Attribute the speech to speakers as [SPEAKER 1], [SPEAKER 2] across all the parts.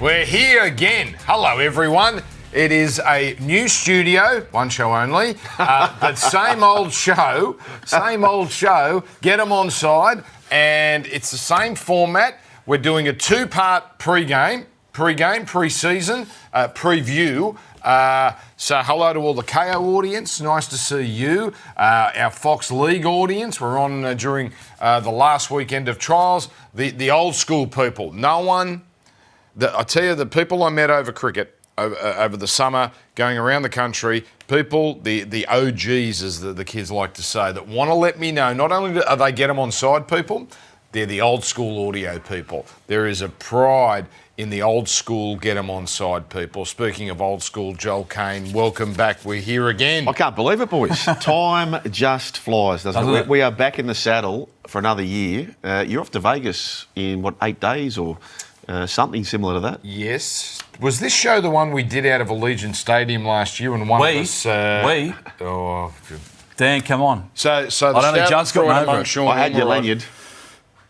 [SPEAKER 1] We're here again. Hello, everyone. It is a new studio, one show only, but same old show. Get Em Onside, and it's the same format. We're doing a two-part pre-season preview. So hello to all the KO audience. Nice to see you. Our Fox League audience. We're on during the last weekend of trials. The old school people. I tell you, the people I met over cricket over the summer, going around the country, people, the OGs, as the kids like to say, that want to let me know, not only are they Get Em Onside people, they're the old school audio people. There is a pride in the old school Get Em Onside people. Speaking of old school, Joel Kane, welcome back. We're here again.
[SPEAKER 2] I can't believe it, boys. Time just flies, doesn't it? We are back in the saddle for another year. You're off to Vegas in, 8 days or something similar to that?
[SPEAKER 1] Yes. Was this show the one we did out of Allegiant Stadium last year? And one of us... Oh,
[SPEAKER 3] Dan, come on.
[SPEAKER 1] So the
[SPEAKER 3] I'd only just got over it.
[SPEAKER 2] I had your lanyard.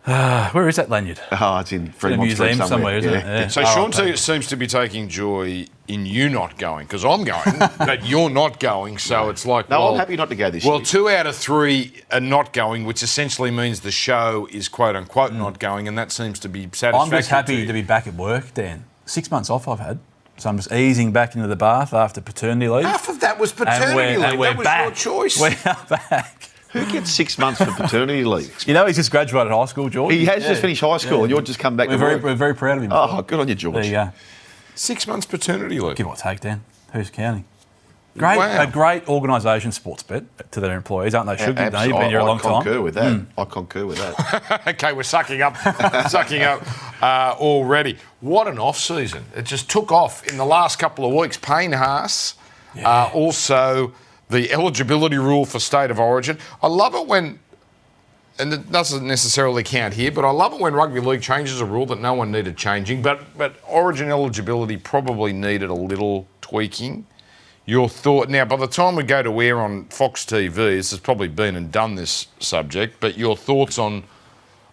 [SPEAKER 3] Where is that lanyard?
[SPEAKER 2] Oh, it's in Fremont Street
[SPEAKER 3] museum somewhere, isn't it?
[SPEAKER 1] Yeah. So Sean seems to be taking joy in you not going, because I'm going, but you're not going, so it's like...
[SPEAKER 2] No, I'm happy not to go this year.
[SPEAKER 1] Well, 2 out of 3 are not going, which essentially means the show is quote-unquote not going, and that seems to be satisfactory.
[SPEAKER 3] I'm just happy to be back at work, Dan. 6 months off I've had. So I'm just easing back into the bath after paternity leave.
[SPEAKER 1] Half of that was paternity leave. That was
[SPEAKER 3] back.
[SPEAKER 1] Your choice.
[SPEAKER 3] We are back.
[SPEAKER 2] Who gets 6 months for paternity leave?
[SPEAKER 3] You know, he's just graduated high school, George.
[SPEAKER 2] He has just finished high school and you're just come back to work.
[SPEAKER 3] We're very proud of him.
[SPEAKER 2] Oh, good on you, George.
[SPEAKER 3] There you go.
[SPEAKER 1] 6 months paternity leave.
[SPEAKER 3] Give or take, Dan. Who's counting? A great organisation, Sportsbet, to their employees, aren't they? Should be. You've been here a long time.
[SPEAKER 2] I concur with that. I concur with that.
[SPEAKER 1] Okay, we're sucking up already. What an off-season. It just took off in the last couple of weeks. Payne Haas, also the eligibility rule for State of Origin. I love it when, and it doesn't necessarily count here, but I love it when Rugby League changes a rule that no one needed changing, but Origin eligibility probably needed a little tweaking. Your thought, now by the time we go to air on Fox TV, this has probably been and done this subject, but your thoughts on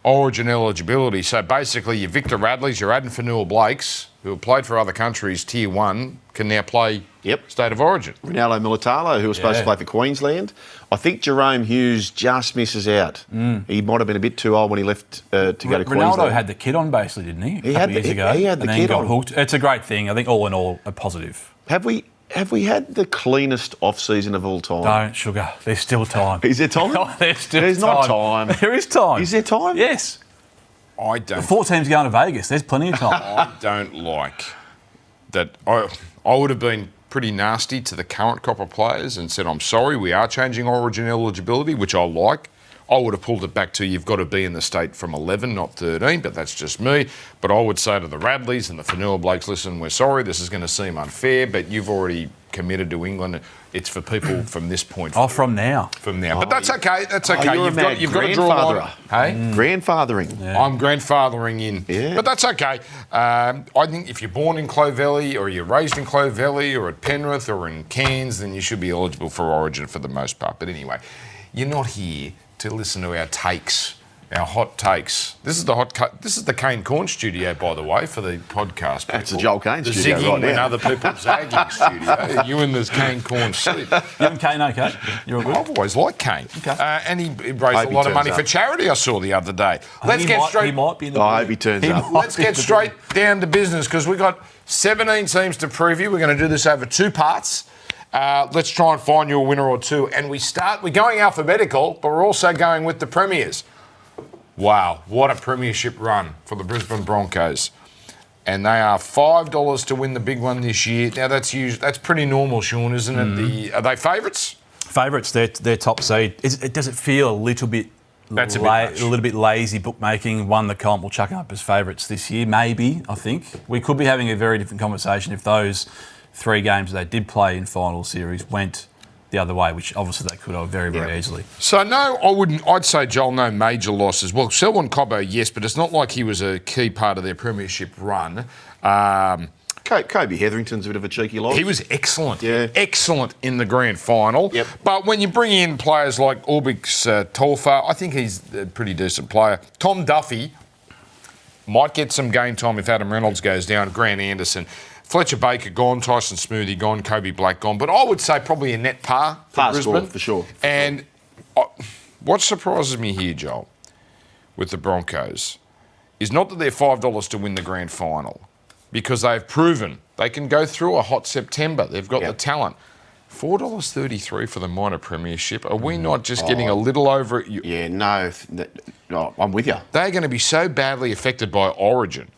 [SPEAKER 1] Origin eligibility. So basically your Victor Radleys, your Aden Fanua-Blakes, who have played for other countries, Tier 1, can now play State of Origin.
[SPEAKER 2] Ronaldo Militalo, who was supposed to play for Queensland. I think Jerome Hughes just misses out. He might have been a bit too old when he left to go to Queensland.
[SPEAKER 3] Ronaldo had the kit on basically, didn't he?
[SPEAKER 2] He had the kit on.
[SPEAKER 3] Hooked. It's a great thing. I think all in all, a positive.
[SPEAKER 2] Have we had the cleanest off-season of all time?
[SPEAKER 3] Don't, sugar. There's still time.
[SPEAKER 2] Is there time?
[SPEAKER 3] No,
[SPEAKER 2] There's not time.
[SPEAKER 3] There is time.
[SPEAKER 2] Is there time?
[SPEAKER 3] Yes.
[SPEAKER 1] I don't.
[SPEAKER 3] The 4 teams going to Vegas. There's plenty of time.
[SPEAKER 1] I don't like that. I would have been pretty nasty to the current crop of players and said, I'm sorry, we are changing Origin eligibility, which I like. I would have pulled it back to you've got to be in the state from 11, not 13, but that's just me. But I would say to the Radleys and the Fanua-Blakes, listen, we're sorry, this is going to seem unfair, but you've already committed to England. It's for people from this point forward.
[SPEAKER 3] From now.
[SPEAKER 1] From now. But that's okay. That's okay.
[SPEAKER 2] You've got to draw a line.
[SPEAKER 1] Hey?
[SPEAKER 2] Grandfathering.
[SPEAKER 1] Yeah. I'm grandfathering in.
[SPEAKER 2] Yeah.
[SPEAKER 1] But that's okay. I think if you're born in Clovelly or you're raised in Clovelly or at Penrith or in Cairns, then you should be eligible for Origin for the most part. But anyway, you're not here to listen to our takes, our hot takes. This is the Kane Corn studio, by the way, for the podcast people.
[SPEAKER 2] That's the Joel Kane
[SPEAKER 1] the
[SPEAKER 2] studio
[SPEAKER 1] zigging
[SPEAKER 2] right
[SPEAKER 1] when
[SPEAKER 2] now.
[SPEAKER 1] other people zagging studio. You in this Kane Corn seat.
[SPEAKER 3] You and Kane okay? You're all good?
[SPEAKER 1] I've always liked Kane.
[SPEAKER 3] Okay.
[SPEAKER 1] And he raised a lot of money for charity, I saw the other day.
[SPEAKER 3] He might be in the
[SPEAKER 2] I hope he turns up.
[SPEAKER 1] Let's get straight down to business because we've got 17 teams to preview. We're going to do this over 2 parts. Let's try and find you a winner or two. And we're going alphabetical, but we're also going with the premiers. Wow, what a premiership run for the Brisbane Broncos. And they are $5 to win the big one this year. Now, that's pretty normal, Sean, isn't it? Are they favourites?
[SPEAKER 3] Favourites, they're top seed. Does it feel a little bit...
[SPEAKER 1] That's a little
[SPEAKER 3] bit lazy bookmaking. Won the comp, we'll chuck them up as favourites this year. Maybe, I think. We could be having a very different conversation if those 3 games they did play in final series went the other way, which obviously they could have very easily.
[SPEAKER 1] So no, I wouldn't. I'd say, Joel, no major losses. Well, Selwyn Cobbo, yes, but it's not like he was a key part of their premiership run.
[SPEAKER 2] Kobe Hetherington's a bit of a cheeky loss.
[SPEAKER 1] He was excellent. Yeah. Excellent in the grand final.
[SPEAKER 2] Yep.
[SPEAKER 1] But when you bring in players like Urbix Tolfa, I think he's a pretty decent player. Tom Duffy, might get some game time if Adam Reynolds goes down, Grant Anderson. Fletcher Baker gone, Tyson Smoothie gone, Kobe Blake gone. But I would say probably a net par for Brisbane.
[SPEAKER 2] For sure.
[SPEAKER 1] And what surprises me here, Joel, with the Broncos, is not that they're $5 to win the grand final, because they've proven they can go through a hot September. They've got the talent. $4.33 for the minor premiership. Are we not just getting a little over it?
[SPEAKER 2] Yeah, no, I'm with you.
[SPEAKER 1] They're going to be so badly affected by Origin.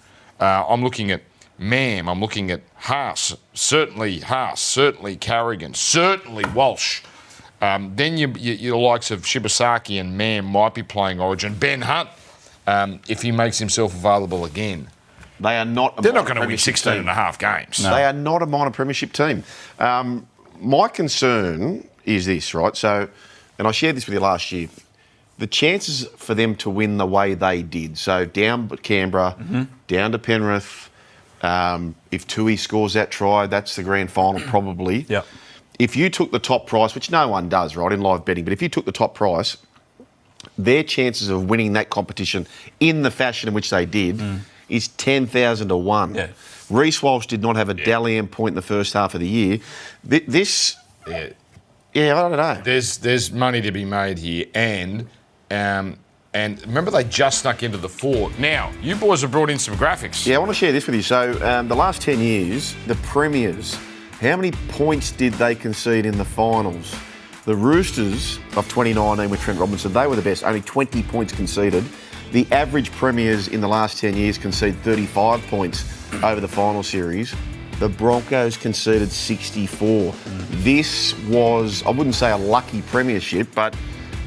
[SPEAKER 1] I'm looking at Mam, I'm looking at Haas, certainly Carrigan, certainly Walsh. Then your likes of Shibasaki and Mam might be playing Origin. Ben Hunt, if he makes himself available again.
[SPEAKER 2] They are not.
[SPEAKER 1] They're not going to win 16 and a half games.
[SPEAKER 2] No. They are not a minor premiership team. My concern is this, right? So, and I shared this with you last year. The chances for them to win the way they did, so down Canberra, down to Penrith. If Tui scores that try, that's the grand final probably.
[SPEAKER 3] Yep.
[SPEAKER 2] If you took the top price, which no one does, right, in live betting, but if you took the top price, their chances of winning that competition in the fashion in which they did is 10,000 to 1.
[SPEAKER 3] Yeah.
[SPEAKER 2] Reece Walsh did not have a Dally-M point in the first half of the year. This... Yeah, I don't know.
[SPEAKER 1] There's money to be made here, and remember they just snuck into the 4. Now, you boys have brought in some graphics.
[SPEAKER 2] Yeah, I want to share this with you. So, the last 10 years, the Premiers, how many points did they concede in the finals? The Roosters of 2019 with Trent Robinson, they were the best, only 20 points conceded. The average Premiers in the last 10 years conceded 35 points over the final series. The Broncos conceded 64. This was, I wouldn't say a lucky premiership, but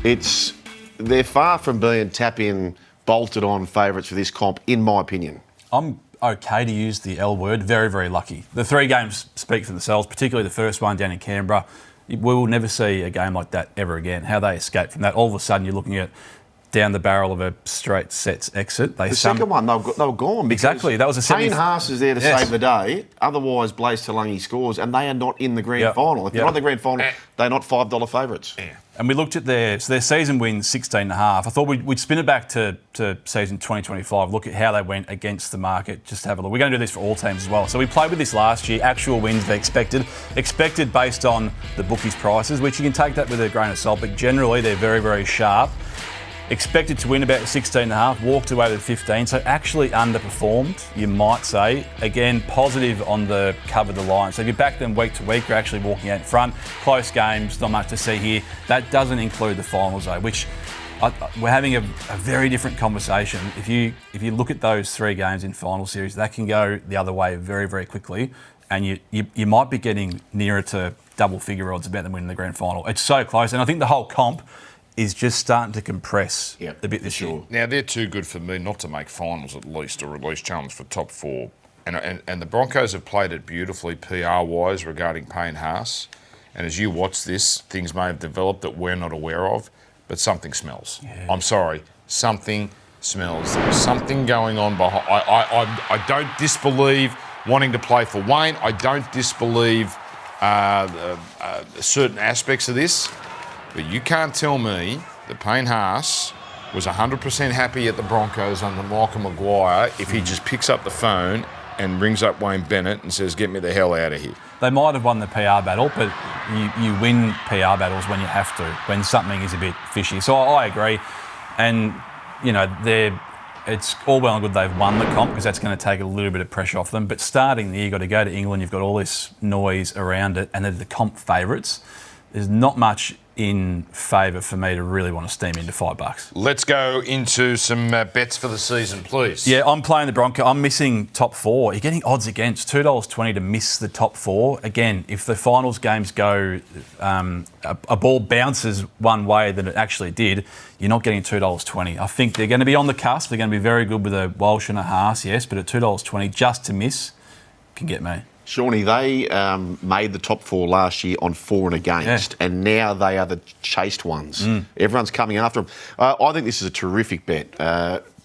[SPEAKER 2] they're far from being tap-in, bolted-on favourites for this comp, in my opinion.
[SPEAKER 3] I'm okay to use the L word, very, very lucky. The 3 games speak for themselves, particularly the first one down in Canberra. We will never see a game like that ever again. How they escaped from that. All of a sudden, you're looking at down the barrel of a straight sets exit.
[SPEAKER 2] The second one, they were gone.
[SPEAKER 3] Exactly. That was a
[SPEAKER 2] Payne Haas is there to save the day. Otherwise, Blaze Talangi scores, and they are not in the grand final. If they're not in the grand final, they're not $5 favourites.
[SPEAKER 1] Yeah.
[SPEAKER 3] And we looked at their season wins 16.5. I thought we'd spin it back to season 2025, look at how they went against the market, just to have a look. We're going to do this for all teams as well. So we played with this last year, actual wins they expected based on the bookies' prices, which you can take that with a grain of salt, but generally they're very, very sharp. Expected to win about 16.5, walked away with 15, so actually underperformed, you might say. Again, positive on the cover the line. So if you back them week to week, you're actually walking out in front. Close games, not much to see here. That doesn't include the finals though, which we're having a very different conversation. If you look at those 3 games in final series, that can go the other way very, very quickly, and you might be getting nearer to double figure odds about them winning the grand final. It's so close, and I think the whole comp is just starting to compress a bit this year.
[SPEAKER 1] Now, they're too good for me not to make finals at least, or at least challenge for top 4. And the Broncos have played it beautifully PR-wise regarding Payne Haas. And as you watch this, things may have developed that we're not aware of, but something smells. Yeah. I'm sorry, something smells. There's something going on behind. I don't disbelieve wanting to play for Wayne. I don't disbelieve certain aspects of this. But you can't tell me that Payne Haas was 100% happy at the Broncos under Michael Maguire if he just picks up the phone and rings up Wayne Bennett and says, get me the hell out of here.
[SPEAKER 3] They might have won the PR battle, but you win PR battles when you have to, when something is a bit fishy. So I agree. And, you know, it's all well and good they've won the comp because that's going to take a little bit of pressure off them. But starting the year, you've got to go to England, you've got all this noise around it, and they're the comp favourites. There's not much in favour for me to really want to steam into $5.
[SPEAKER 1] Let's go into some bets for the season, please.
[SPEAKER 3] Yeah, I'm playing the Broncos. I'm missing top 4. You're getting odds against $2.20 to miss the top 4. Again, if the finals games go, a ball bounces one way than it actually did, you're not getting $2.20. I think they're going to be on the cusp. They're going to be very good with a Walsh and a Haas, yes, but at $2.20 just to miss can get me.
[SPEAKER 2] Shawnee, they made the top 4 last year on for and against, and now they are the chased ones. Everyone's coming after them. I think this is a terrific bet.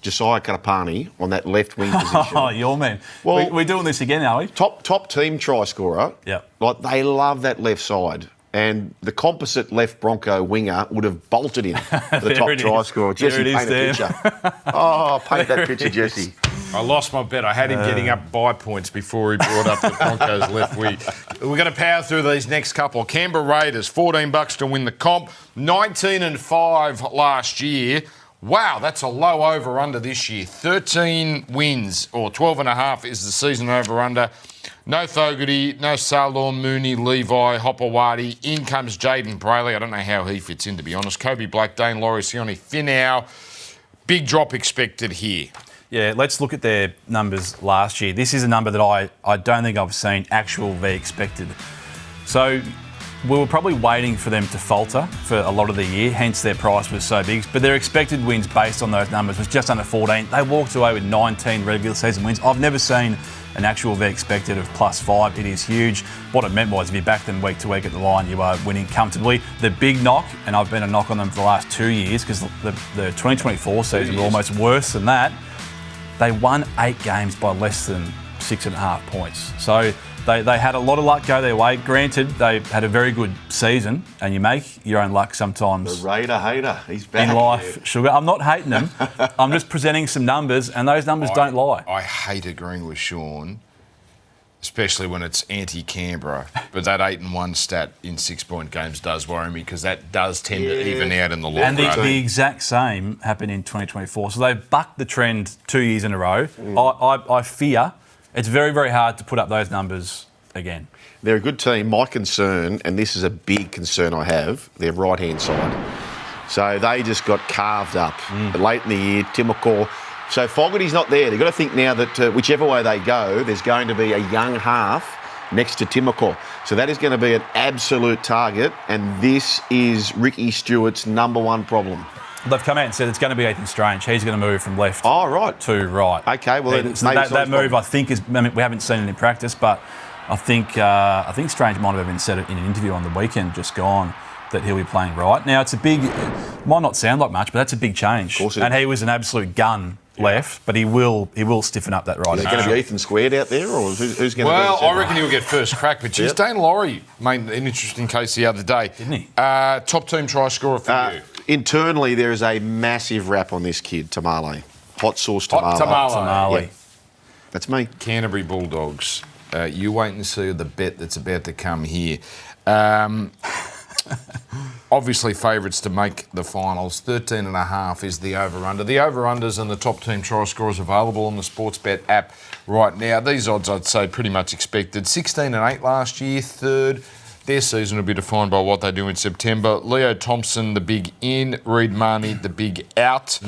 [SPEAKER 2] Josiah Karapani on that left wing position.
[SPEAKER 3] Oh, your man. Well, we're doing this again, are we?
[SPEAKER 2] Top team try scorer.
[SPEAKER 3] Yeah.
[SPEAKER 2] Like, they love that left side. And the composite left Bronco winger would have bolted in for the top try scorer. Jesse, paint a picture. Oh, paint that picture, Jesse.
[SPEAKER 1] I lost my bet. I had him getting up by points before he brought up the Broncos left. We're going to power through these next couple. Canberra Raiders, $14 to win the comp. 19-5 last year. Wow, that's a low over-under this year. 13 wins, or 12.5 is the season over-under. No Fogarty, no Salorn, Mooney, Levi, Hopewadi. In comes Jaden Brayley. I don't know how he fits in, to be honest. Kobe Black, Dane Laurie, Sione Finau. Big drop expected here.
[SPEAKER 3] Yeah, let's look at their numbers last year. This is a number that I don't think I've seen actual v expected. So we were probably waiting for them to falter for a lot of the year, hence their price was so big. But their expected wins based on those numbers was just under 14. They walked away with 19 regular season wins. I've never seen an actual v expected of +5. It is huge. What it meant was if you back them week to week at the line, you are winning comfortably. The big knock, and I've been a knock on them for the last 2 years because the 2024 season was almost worse than that. They won 8 games by less than 6.5 points. So they had a lot of luck go their way. Granted, they had a very good season, and you make your own luck sometimes.
[SPEAKER 2] The Raider hater, he's back.
[SPEAKER 3] In life, Sugar. I'm not hating them. I'm just presenting some numbers, and those numbers don't lie.
[SPEAKER 1] I hate agreeing with Sean, especially when it's anti-Canberra. But that 8-1 stat in 6-point games does worry me because that does tend to even out in the long
[SPEAKER 3] run. And
[SPEAKER 1] run.
[SPEAKER 3] the exact same happened in 2024. So they've bucked the trend 2 years in a row. I fear it's very, very hard to put up those numbers again.
[SPEAKER 2] They're a good team. My concern, and this is a big concern I have, their right-hand side. So they just got carved up late in the year. Timokor. So Fogarty's not there. They've got to think now that whichever way they go, there's going to be a young half next to Timokor. So that is going to be an absolute target, and this is Ricky Stewart's #1 problem.
[SPEAKER 3] They've come out and said it's going to be Ethan Strange. He's going to move from left
[SPEAKER 2] to
[SPEAKER 3] right.
[SPEAKER 2] Okay, well, then
[SPEAKER 3] so that move, I think, is. I mean, we haven't seen it in practice, but I think Strange might have even said it in an interview on the weekend, just gone, that he'll be playing right. Now, it's a big, might not sound like much, but that's a big change.
[SPEAKER 2] Of course
[SPEAKER 3] and he was an absolute gun left, but he will stiffen up that right.
[SPEAKER 2] Is it going to be Ethan Squared out there, or who's going to be?
[SPEAKER 1] Well, I reckon he'll get first crack, but geez, Dane Laurie made an interesting case the other day.
[SPEAKER 3] Didn't he?
[SPEAKER 1] Top team try scorer for you.
[SPEAKER 2] Internally, there is a massive rap on this kid, Tamale. Hot sauce Tamale.
[SPEAKER 3] Tamale.
[SPEAKER 2] Yeah. That's me.
[SPEAKER 1] Canterbury Bulldogs. You wait and see the bet that's about to come here. Obviously, favourites to make the finals. 13.5 is the over-under. The over-unders and the top team try scorers available on the Sportsbet app right now. These odds, I'd say, pretty much expected. 16-8 last year, third. Their season will be defined by what they do in September. Leo Thompson, the big in. Reid Marnie, the big out.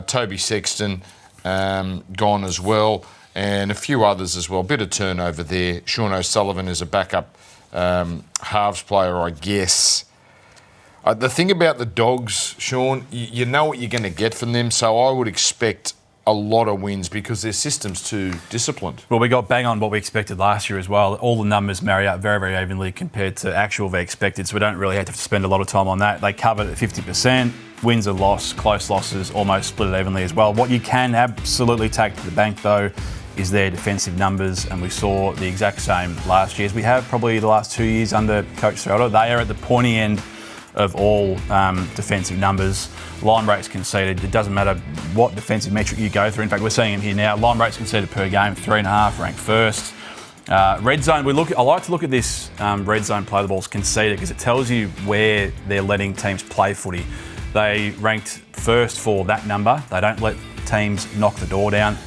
[SPEAKER 1] Toby Sexton, gone as well. And a few others as well. Bit of turnover there. Sean O'Sullivan is a backup halves player, I guess. The thing about the Dogs, Sean, you know what you're going to get from them, so I would expect a lot of wins because their system's too disciplined.
[SPEAKER 3] Well, we got bang on what we expected last year as well. All the numbers marry up very, very evenly compared to actual they expected, so we don't really have to spend a lot of time on that. They covered at 50%. Wins are lost, close losses, almost split it evenly as well. What you can absolutely take to the bank, though, is their defensive numbers, and we saw the exact same last year as we have probably the last 2 years under Coach Serrato. They are at the pointy end of all defensive numbers. Line breaks conceded, it doesn't matter what defensive metric you go through. In fact, we're seeing them here now. Line breaks conceded per game, 3.5, ranked first. Red zone, I like to look at this red zone play the balls conceded because it tells you where they're letting teams play footy. They ranked first for that number. They don't let teams knock the door down.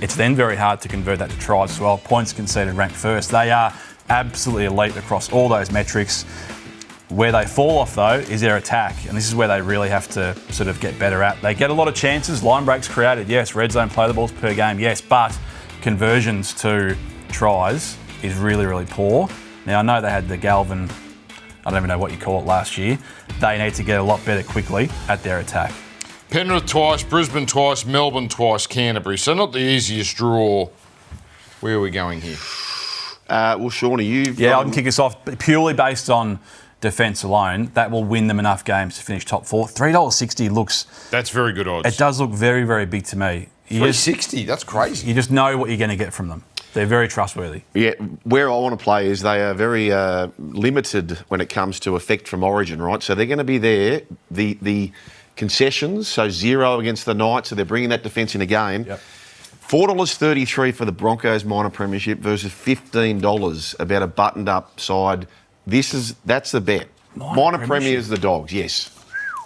[SPEAKER 3] It's then very hard to convert that to tries as well. Points conceded ranked first. They are absolutely elite across all those metrics. Where they fall off, though, is their attack, and this is where they really have to sort of get better at. They get a lot of chances, line breaks created, yes, red zone play the balls per game, yes, but conversions to tries is really, really poor. Now, I know they had the Galvin, I don't even know what you call it, last year. They need to get a lot better quickly at their attack.
[SPEAKER 1] Penrith twice, Brisbane twice, Melbourne twice, Canterbury. So not the easiest draw. Where are we going here?
[SPEAKER 2] Well, Shawnee, you've...
[SPEAKER 3] Yeah, I can kick us off purely based on defence alone. That will win them enough games to finish top 4. $3.60 looks...
[SPEAKER 1] That's very good odds.
[SPEAKER 3] It does look very, very big to me.
[SPEAKER 1] $3.60, that's crazy.
[SPEAKER 3] You just know what you're going to get from them. They're very trustworthy.
[SPEAKER 2] Yeah, where I want to play is they are very limited when it comes to effect from origin, right? So they're going to be there. The concessions, so 0 against the Knights, so they're bringing that defence in a game.
[SPEAKER 3] Yep.
[SPEAKER 2] $4.33 for the Broncos minor premiership versus $15 about a buttoned-up side. That's the bet. Minor premiers, the Dogs, yes.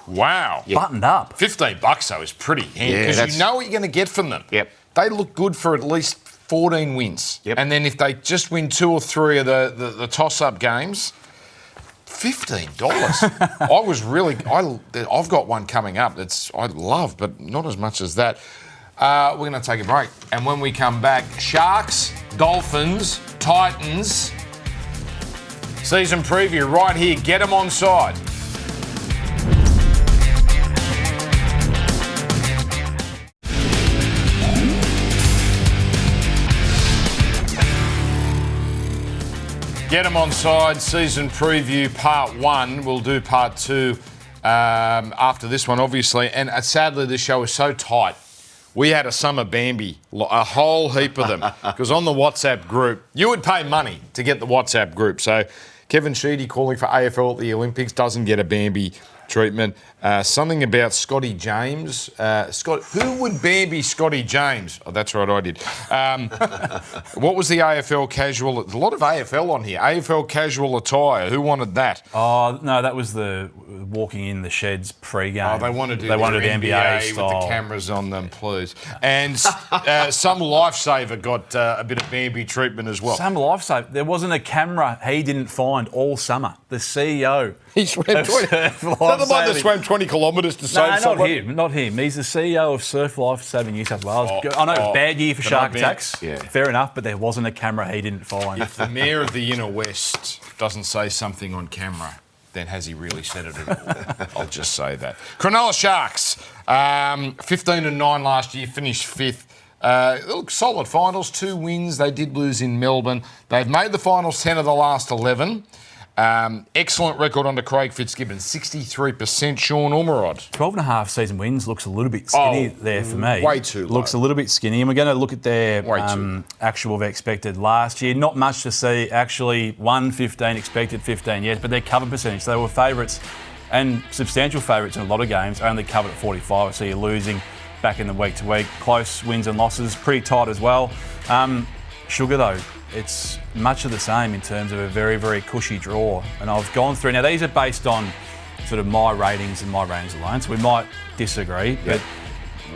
[SPEAKER 1] Wow.
[SPEAKER 2] Yeah.
[SPEAKER 3] Buttoned up.
[SPEAKER 1] $15 though is pretty handy because you know what you're going to get from them.
[SPEAKER 2] Yep.
[SPEAKER 1] They look good for at least 14 wins.
[SPEAKER 2] Yep.
[SPEAKER 1] And then if they just win 2 or 3 of the toss-up games, $15. I've got one coming up that's I love, but not as much as that. We're going to take a break. And when we come back, Sharks, Dolphins, Titans, season preview right here. Get them onside. Get them onside, season preview part 1. We'll do part 2 after this one, obviously. And sadly, this show is so tight. We had a summer Bambi, a whole heap of them. Because on the WhatsApp group, you would pay money to get the WhatsApp group. So Kevin Sheedy calling for AFL at the Olympics doesn't get a Bambi treatment. Something about Scotty James. Who would Bambi Scotty James? Oh, that's right, I did. What was the AFL casual? There's a lot of AFL on here. AFL casual attire. Who wanted that?
[SPEAKER 3] Oh, no, that was the walking in the sheds pre-game.
[SPEAKER 1] Oh, they wanted to do
[SPEAKER 3] NBA style.
[SPEAKER 1] with the cameras on them, please. And some lifesaver got a bit of Bambi treatment as well.
[SPEAKER 3] Some lifesaver. There wasn't a camera he didn't find all summer. The CEO.
[SPEAKER 1] He swam 20. Another one that swam 20 kilometres to save someone.
[SPEAKER 3] Not him. He's the CEO of Surf Life Saving New South Wales. I know, bad year for shark attacks.
[SPEAKER 2] Yeah.
[SPEAKER 3] Fair enough, but there wasn't a camera he didn't find.
[SPEAKER 1] If the Mayor of the Inner West doesn't say something on camera, then has he really said it at all? I'll just say that. Cronulla Sharks, 15-9 last year, finished 5th. Look, solid finals, 2 wins. They did lose in Melbourne. They've made the finals 10 of the last 11. Excellent record under Craig Fitzgibbon, 63%. Sean Ormerod.
[SPEAKER 3] 12.5 season wins looks a little bit skinny there for me.
[SPEAKER 1] Way too low.
[SPEAKER 3] Looks a little bit skinny. And we're going to look at their actual expected last year. Not much to see. Actually, 1-15 expected, 15 yes, but their cover percentage. They were favourites and substantial favourites in a lot of games, only covered at 45. So you're losing back in the week to week. Close wins and losses, pretty tight as well. Sugar, though. It's much of the same in terms of a very, very cushy draw. And I've gone through. Now, these are based on sort of my ratings and my ratings alone, so we might disagree. But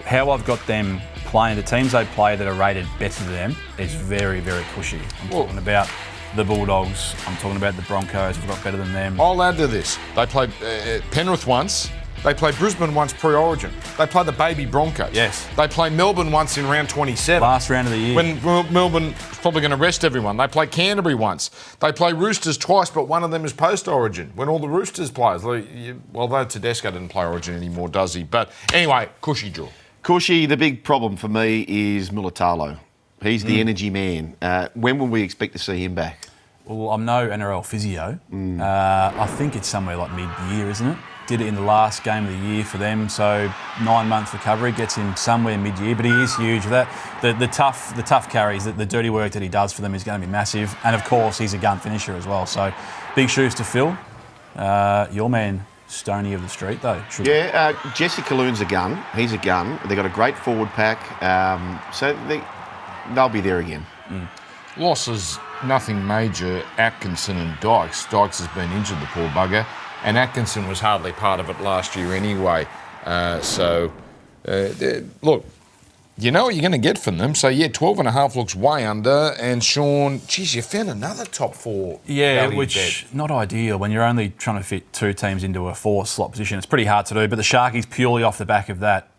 [SPEAKER 3] how I've got them playing, the teams they play that are rated better than them is very, very cushy. I'm talking about the Bulldogs. I'm talking about the Broncos. We've got better than them.
[SPEAKER 1] I'll add to this. They played Penrith once. They played Brisbane once pre-Origin. They played the baby Broncos.
[SPEAKER 3] Yes.
[SPEAKER 1] They played Melbourne once in round 27.
[SPEAKER 3] Last round of the year.
[SPEAKER 1] When Melbourne is probably going to rest everyone. They played Canterbury once. They play Roosters twice, but one of them is post-Origin. When all the Roosters players, although Tedesco didn't play Origin anymore, does he? But anyway, cushy draw.
[SPEAKER 2] Cushy, the big problem for me is Mulitalo. He's the energy man. When will we expect to see him back?
[SPEAKER 3] Well, I'm no NRL physio. I think it's somewhere like mid-year, isn't it? Did it in the last game of the year for them, so 9-month recovery gets him somewhere mid-year. But he is huge. The tough carries, the dirty work that he does for them is going to be massive. And of course, he's a gun finisher as well. So big shoes to fill. Your man, Stoney of the street, though.
[SPEAKER 2] Jesse Colloon's a gun. He's a gun. They've got a great forward pack, so they'll be there again.
[SPEAKER 1] Losses, nothing major. Atkinson and Dykes. Dykes has been injured, the poor bugger. And Atkinson was hardly part of it last year anyway. Look, you know what you're going to get from them. So, 12.5 looks way under. And Sean, geez, you found another top 4.
[SPEAKER 3] Yeah, which not ideal when you're only trying to fit 2 teams into a 4-slot position. It's pretty hard to do. But the Sharkies, purely off the back of that,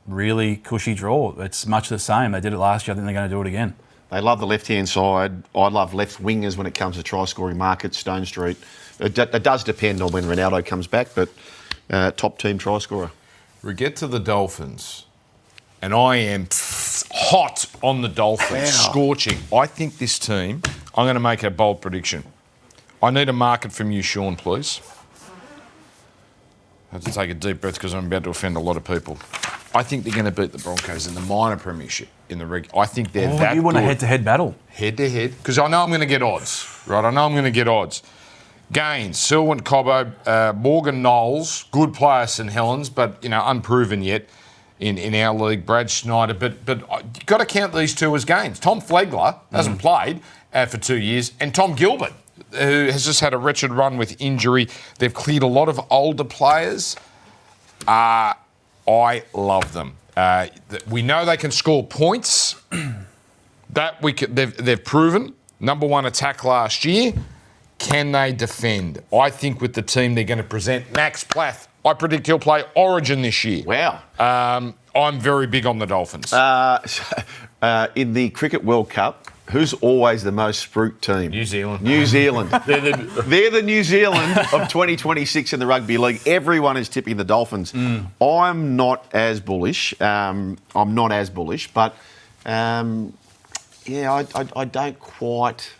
[SPEAKER 3] really cushy draw. It's much the same. They did it last year. I think they're going to do it again.
[SPEAKER 2] They love the left-hand side. I love left wingers when it comes to try-scoring markets, Stone Street. It does depend on when Ronaldo comes back, but top team try scorer. We
[SPEAKER 1] get to the Dolphins, and I am hot on the Dolphins, scorching. I think this team, I'm going to make a bold prediction. I need a market from you, Sean, please. I have to take a deep breath because I'm about to offend a lot of people. I think they're going to beat the Broncos in the minor premiership. I think they're that good.
[SPEAKER 3] You want a head-to-head battle?
[SPEAKER 1] Head-to-head. Because I know I'm going to get odds, right? I know I'm going to get odds. Gaines, Selwyn Cobbo, Morgan Knowles, good player, St Helens, but, unproven yet. in our league, Brad Schneider. But you've got to count these two as gains. Tom Flegler hasn't played for 2 years, and Tom Gilbert, who has just had a wretched run with injury. They've cleared a lot of older players. I love them. We know they can score points. They've proven. Number one attack last year. Can they defend? I think with the team they're going to present, Max Plath, I predict he'll play Origin this year.
[SPEAKER 2] Wow.
[SPEAKER 1] I'm very big on the Dolphins.
[SPEAKER 2] In the Cricket World Cup, who's always the most spruiked team?
[SPEAKER 1] New Zealand.
[SPEAKER 2] New Zealand. They're the New Zealand of 2026 in the Rugby League. Everyone is tipping the Dolphins. I'm not as bullish. But I don't quite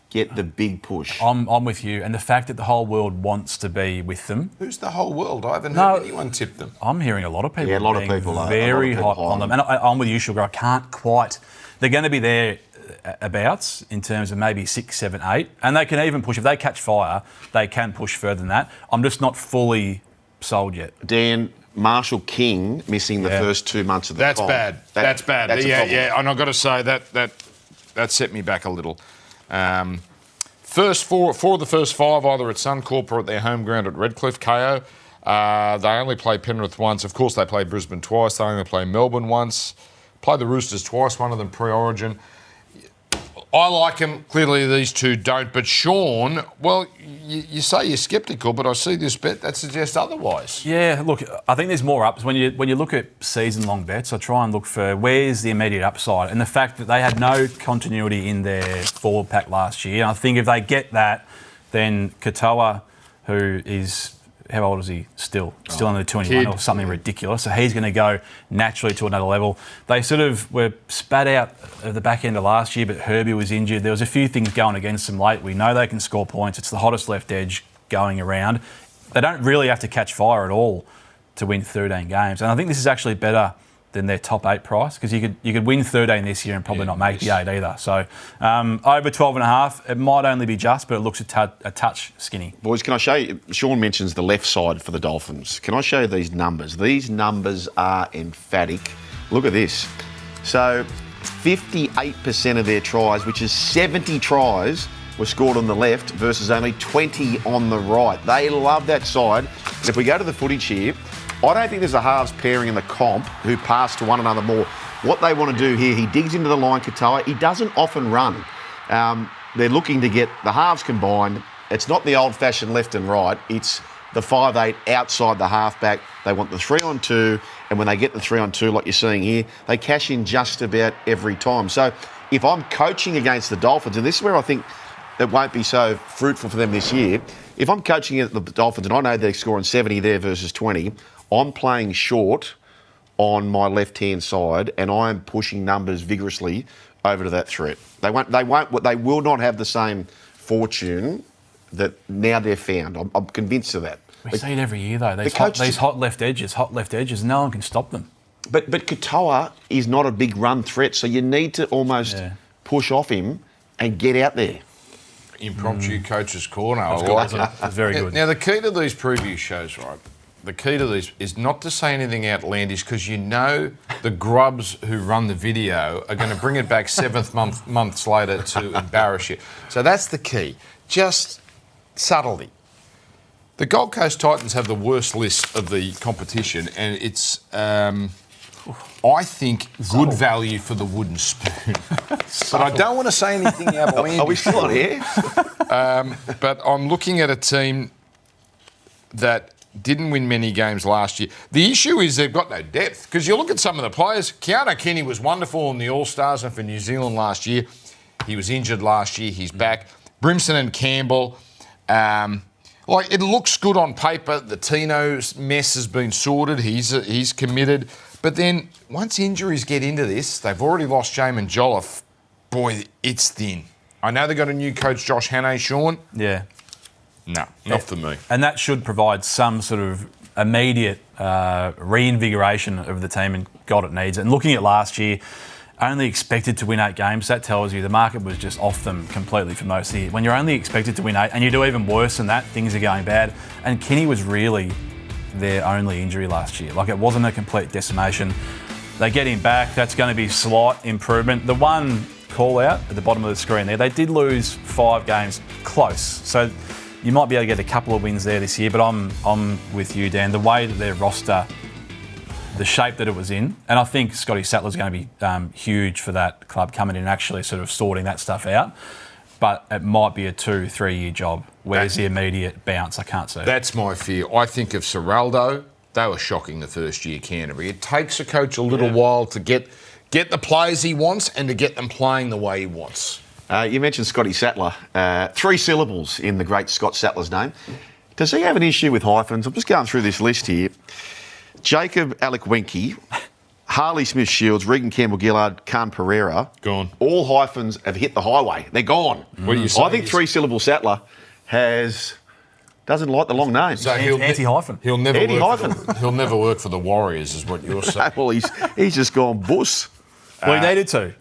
[SPEAKER 2] get the big push.
[SPEAKER 3] I'm with you, and the fact that the whole world wants to be with them.
[SPEAKER 1] Who's the whole world? I haven't heard anyone tip them.
[SPEAKER 3] I'm hearing a lot of people.
[SPEAKER 2] Yeah, a lot of people are
[SPEAKER 3] very hot on them, and I'm with you, Sugar. I can't quite. They're going to be there abouts in terms of maybe 6, 7, 8, and they can even push if they catch fire. They can push further than that. I'm just not fully sold yet.
[SPEAKER 2] Dan, Marshall King missing the first 2 months of the
[SPEAKER 1] That's
[SPEAKER 2] comp.
[SPEAKER 1] bad. That's bad.
[SPEAKER 2] That's
[SPEAKER 1] and I've got to say that set me back a little. First four of the first 5 either at Suncorp or at their home ground at Redcliffe, KO. They only play Penrith once. Of course, they play Brisbane twice. They only play Melbourne once. Play the Roosters twice, one of them pre-Origin. I like them. Clearly, these two don't. But Sean, well, you say you're sceptical, but I see this bet that suggests otherwise.
[SPEAKER 3] Yeah, look, I think there's more ups. When you look at season-long bets, I try and look for where's the immediate upside. And the fact that they had no continuity in their forward pack last year. And I think if they get that, then Katoa, who is... How old is he still? Still under 21 or something ridiculous. So he's going to go naturally to another level. They sort of were spat out at the back end of last year, but Herbie was injured. There was a few things going against them late. We know they can score points. It's the hottest left edge going around. They don't really have to catch fire at all to win 13 games. And I think this is actually better than their top 8 price, because you could win 13 this year and probably not make the 8 either. So over 12.5, it might only be just, but it looks a touch skinny.
[SPEAKER 2] Boys, can I show you? Sean mentions the left side for the Dolphins. Can I show you these numbers? These numbers are emphatic. Look at this. So 58% of their tries, which is 70 tries, were scored on the left versus only 20 on the right. They love that side. And if we go to the footage here, I don't think there's a halves pairing in the comp who pass to one another more. What they want to do here, he digs into the line, Katoa. He doesn't often run. They're looking to get the halves combined. It's not the old-fashioned left and right. It's the 5'8" outside the halfback. They want the 3-on-2, and when they get the 3-on-2, like you're seeing here, they cash in just about every time. So if I'm coaching against the Dolphins, and this is where I think it won't be so fruitful for them this year, if I'm coaching at the Dolphins and I know they're scoring 70 there versus 20, I'm playing short on my left-hand side, and I'm pushing numbers vigorously over to that threat. They will not have the same fortune that now they're found. I'm convinced of that.
[SPEAKER 3] We see it every year though. These hot left edges. No one can stop them.
[SPEAKER 2] But Katoa is not a big run threat, so you need to almost push off him and get out there.
[SPEAKER 1] Impromptu coach's corner.
[SPEAKER 3] That's very good.
[SPEAKER 1] Now, the key to these preview shows, right? The key to these is not to say anything outlandish, because you know the grubs who run the video are going to bring it back months later to embarrass you. So that's the key. Just subtlety. The Gold Coast Titans have the worst list of the competition, and it's, I think, good value for the wooden spoon. But I don't want to say anything outlandish.
[SPEAKER 2] Are we still on here?
[SPEAKER 1] But I'm looking at a team that didn't win many games last year. The issue is they've got no depth, because you look at some of the players. Keanu Kenny was wonderful in the All-Stars and for New Zealand last year. He was injured last year. He's back. Brimson and Campbell. It looks good on paper. The Tino's mess has been sorted. He's committed. But then once injuries get into this, they've already lost Jamin Jolliffe. Boy, it's thin. I know they've got a new coach, Josh Hannay, Sean.
[SPEAKER 3] Yeah.
[SPEAKER 1] No, not for me.
[SPEAKER 3] And that should provide some sort of immediate reinvigoration of the team, and God, it needs it. And looking at last year, only expected to win 8 games, that tells you the market was just off them completely for most of the year. When you're only expected to win 8 and you do even worse than that, things are going bad. And Kenny was really their only injury last year. Like, it wasn't a complete decimation. They get him back. That's going to be slight improvement. The one call out at the bottom of the screen there, they did lose 5 games close. So you might be able to get a couple of wins there this year, but I'm with you, Dan. The way that their roster, the shape that it was in, and I think Scotty Sattler's going to be huge for that club coming in and actually sort of sorting that stuff out. But it might be a 2-3 year job. Where's the immediate bounce? I can't see.
[SPEAKER 1] That's my fear. I think of Serraldo. They were shocking the first year, Canterbury. It takes a coach a little while to get the players he wants and to get them playing the way he wants.
[SPEAKER 2] You mentioned Scotty Sattler. 3 syllables in the great Scott Sattler's name. Does he have an issue with hyphens? I'm just going through this list here. Jacob Alec Winky, Harley Smith-Shields, Regan Campbell-Gillard, Khan Pereira.
[SPEAKER 1] Gone.
[SPEAKER 2] All hyphens have hit the highway. They're gone.
[SPEAKER 1] What do you say?
[SPEAKER 2] I think 3-syllable Sattler doesn't like the long name.
[SPEAKER 1] So
[SPEAKER 3] anti-hyphen.
[SPEAKER 1] He'll never
[SPEAKER 2] Anti-hyphen.
[SPEAKER 1] he'll never work for the Warriors, is what you're saying.
[SPEAKER 2] Well, he's just gone bus.
[SPEAKER 3] Well, he needed to.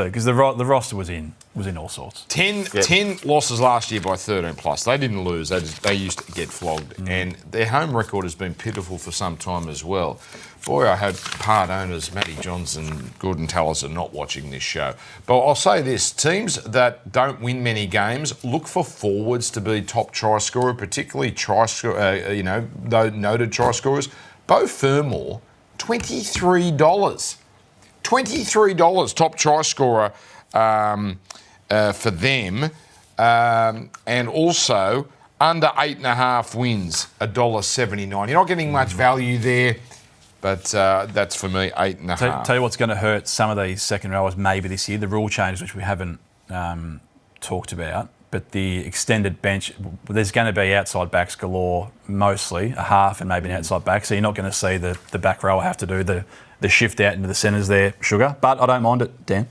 [SPEAKER 3] Because the roster was in all sorts.
[SPEAKER 1] 10 losses last year by 13 plus. They didn't lose. They used to get flogged. And their home record has been pitiful for some time as well. Boy, I hope part owners, Matty Johnson, Gordon Tallis, are not watching this show. But I'll say this, teams that don't win many games, look for forwards to be top try scorer, particularly those noted try scorers. Bo Fermor, $23. $23 top try scorer for them. And also under 8.5 wins, $1.79. You're not getting much value there. But that's for me, 8.5.
[SPEAKER 3] Tell you what's going to hurt some of these second rowers maybe this year, the rule changes, which we haven't talked about, but the extended bench, there's going to be outside backs galore, mostly, a half and maybe an outside back, so you're not going to see the back rower have to do the shift out into the centres there, Sugar, but I don't mind it, Dan.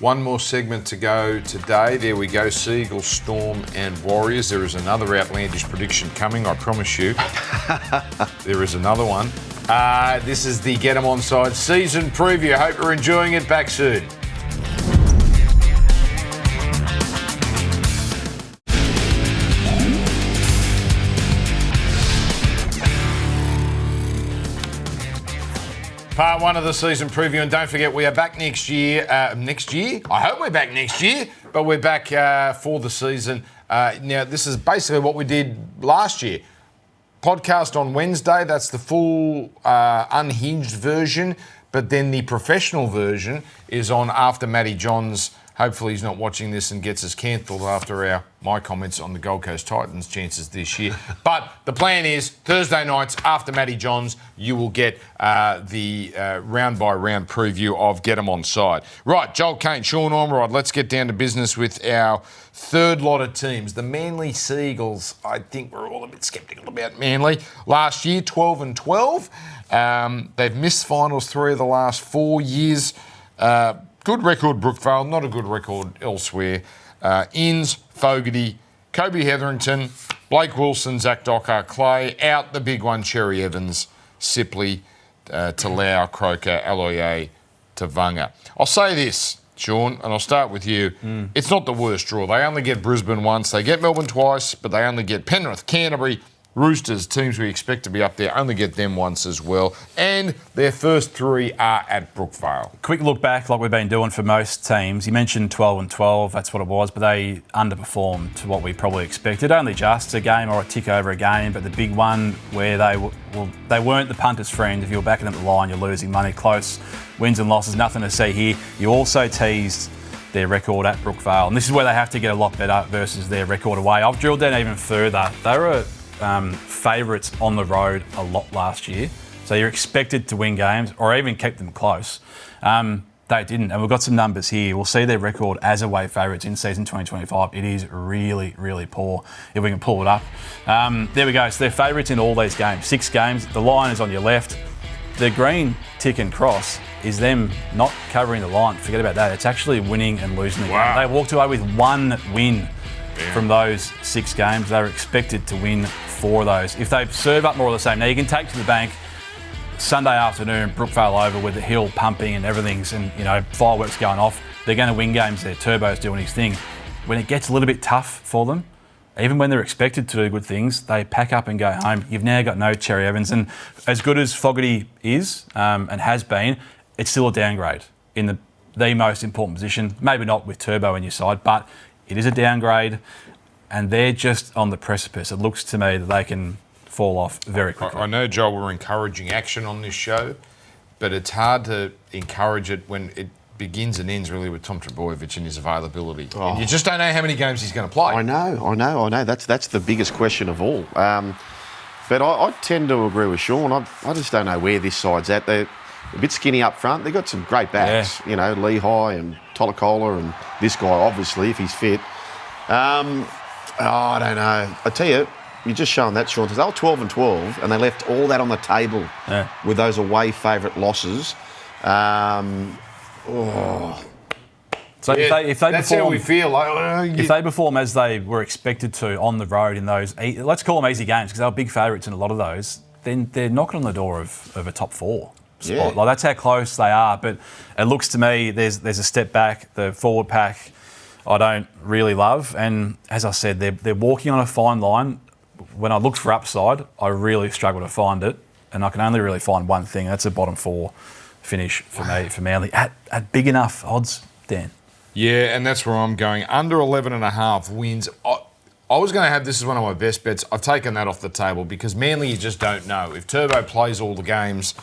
[SPEAKER 1] One more segment to go today. There we go, Seagulls, Storm and Warriors. There is another outlandish prediction coming, I promise you. There is another one. This is the Get Em Onside season preview. Hope you're enjoying it. Back soon. Part 1 of the season preview, and don't forget we are back next year. I hope we're back next year, but we're back for the season. Now, this is basically what we did last year. Podcast on Wednesday, that's the full unhinged version, but then the professional version is on after Matty Johns. Hopefully he's not watching this and gets us cancelled after my comments on the Gold Coast Titans' chances this year. But the plan is Thursday nights after Matty Johns, you will get the round-by-round preview of Get 'Em Onside. Right, Joel Kane, Sean Ormerod, let's get down to business with our third lot of teams. The Manly Seagulls, I think we're all a bit sceptical about Manly. Last year, 12-12. They've missed finals 3 of the last 4 years. Good record, Brookvale, not a good record elsewhere. Inns, Fogarty, Kobe Hetherington, Blake Wilson, Zach Docker, Clay, out the big one, Cherry Evans, Sipley, Talau, Croker, Aloye, Tavanga. I'll say this, Sean, and I'll start with you. It's not the worst draw. They only get Brisbane once. They get Melbourne twice, but they only get Penrith, Canterbury, Roosters, teams we expect to be up there, only get them once as well. And their first 3 are at Brookvale.
[SPEAKER 3] Quick look back, like we've been doing for most teams. You mentioned 12-12, that's what it was, but they underperformed to what we probably expected. Only just a game or a tick over a game, but the big one where they weren't the punter's friend. If you're backing them at the line, you're losing money. Close wins and losses, nothing to see here. You also teased their record at Brookvale, and this is where they have to get a lot better versus their record away. I've drilled down even further. They were favourites on the road a lot last year. So you're expected to win games or even keep them close. They didn't. And we've got some numbers here. We'll see their record as away favourites in season 2025. It is really, really poor if we can pull it up. There we go. So they're favourites in all these games. 6 games. The line is on your left. The green tick and cross is them not covering the line. Forget about that. It's actually winning and losing the game. They walked away with 1 win from those 6 games. They were expected to win 4 of those. If they serve up more of the same, now you can take to the bank Sunday afternoon, Brookvale over with the hill pumping and everything's, and fireworks going off. They're going to win games there. Turbo's doing his thing. When it gets a little bit tough for them, even when they're expected to do good things, they pack up and go home. You've now got no Cherry Evans. And as good as Fogarty is and has been, it's still a downgrade in the most important position. Maybe not with Turbo in your side, but it is a downgrade. And they're just on the precipice. It looks to me that they can fall off very quickly.
[SPEAKER 1] I know, Joel, we're encouraging action on this show, but it's hard to encourage it when it begins and ends really with Tom Trbojevic and his availability.
[SPEAKER 2] Oh.
[SPEAKER 1] And you just don't know how many games he's going to play.
[SPEAKER 2] I know. That's the biggest question of all. But I tend to agree with Sean. I just don't know where this side's at. They're a bit skinny up front. They've got some great backs, you know, Lehigh and Tolakola and this guy, obviously, if he's fit. I don't know. I tell you, you're just showing that, Sean. They were 12-12, and they left all that on the table with those away favourite losses.
[SPEAKER 3] So if they
[SPEAKER 1] that's
[SPEAKER 3] perform,
[SPEAKER 1] how we feel.
[SPEAKER 3] If they perform as they were expected to on the road in those, let's call them easy games because they were big favourites in a lot of those, then they're knocking on the door of a top 4 spot.
[SPEAKER 2] Yeah.
[SPEAKER 3] Like that's how close they are. But it looks to me there's a step back. The forward pack I don't really love, and as I said, they're walking on a fine line. When I looked for upside, I really struggle to find it, and I can only really find one thing. That's a bottom 4 finish for me for Manly at big enough odds, Dan.
[SPEAKER 1] Yeah, and that's where I'm going. Under 11.5 wins. I was going to have this as one of my best bets. I've taken that off the table because Manly, you just don't know. If Turbo plays all the games,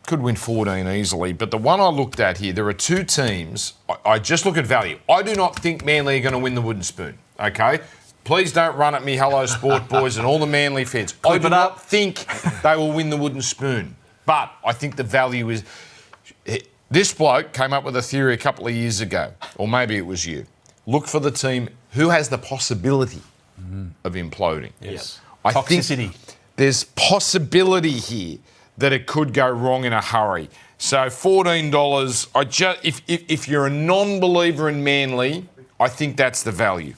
[SPEAKER 1] could win 14 easily. But the one I looked at here, there are 2 teams. I just look at value. I do not think Manly are going to win the wooden spoon, okay? Please don't run at me, hello, sport boys, and all the Manly fans. I do not think they will win the wooden spoon. But I think the value is... This bloke came up with a theory a couple of years ago, or maybe it was you. Look for the team who has the possibility of imploding.
[SPEAKER 3] Yes.
[SPEAKER 1] I
[SPEAKER 3] Toxicity.
[SPEAKER 1] think there's possibility here that it could go wrong in a hurry. So $14, if you're a non-believer in Manly, I think that's the value.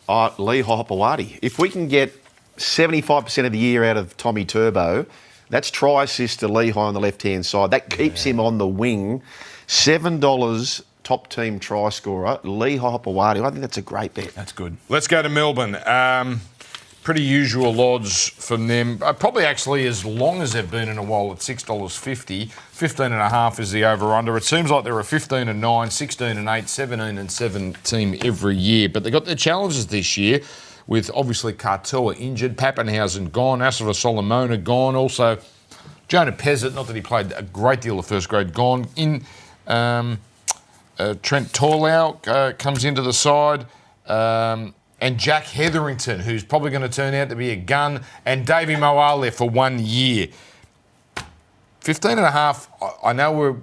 [SPEAKER 2] Lee Hopewadi. If we can get 75% of the year out of Tommy Turbo, that's try assist to Lehigh on the left-hand side. That keeps him on the wing. $7 top team try scorer, Lee Hopewadi. I think that's a great bet.
[SPEAKER 3] That's good.
[SPEAKER 1] Let's go to Melbourne. Pretty usual odds from them. Probably actually as long as they've been in a while at $6.50. 15.5 is the over-under. It seems like they're a 15-9, 16-8, 17-7 team every year. But they've got their challenges this year with obviously Kartua injured, Pappenhausen gone, Asava Solomona gone, also Jonah Pezzett, not that he played a great deal of first grade, gone. In Trent Torlau comes into the side. And Jack Hetherington, who's probably going to turn out to be a gun, and Davey Moale for 1 year. 15.5, I know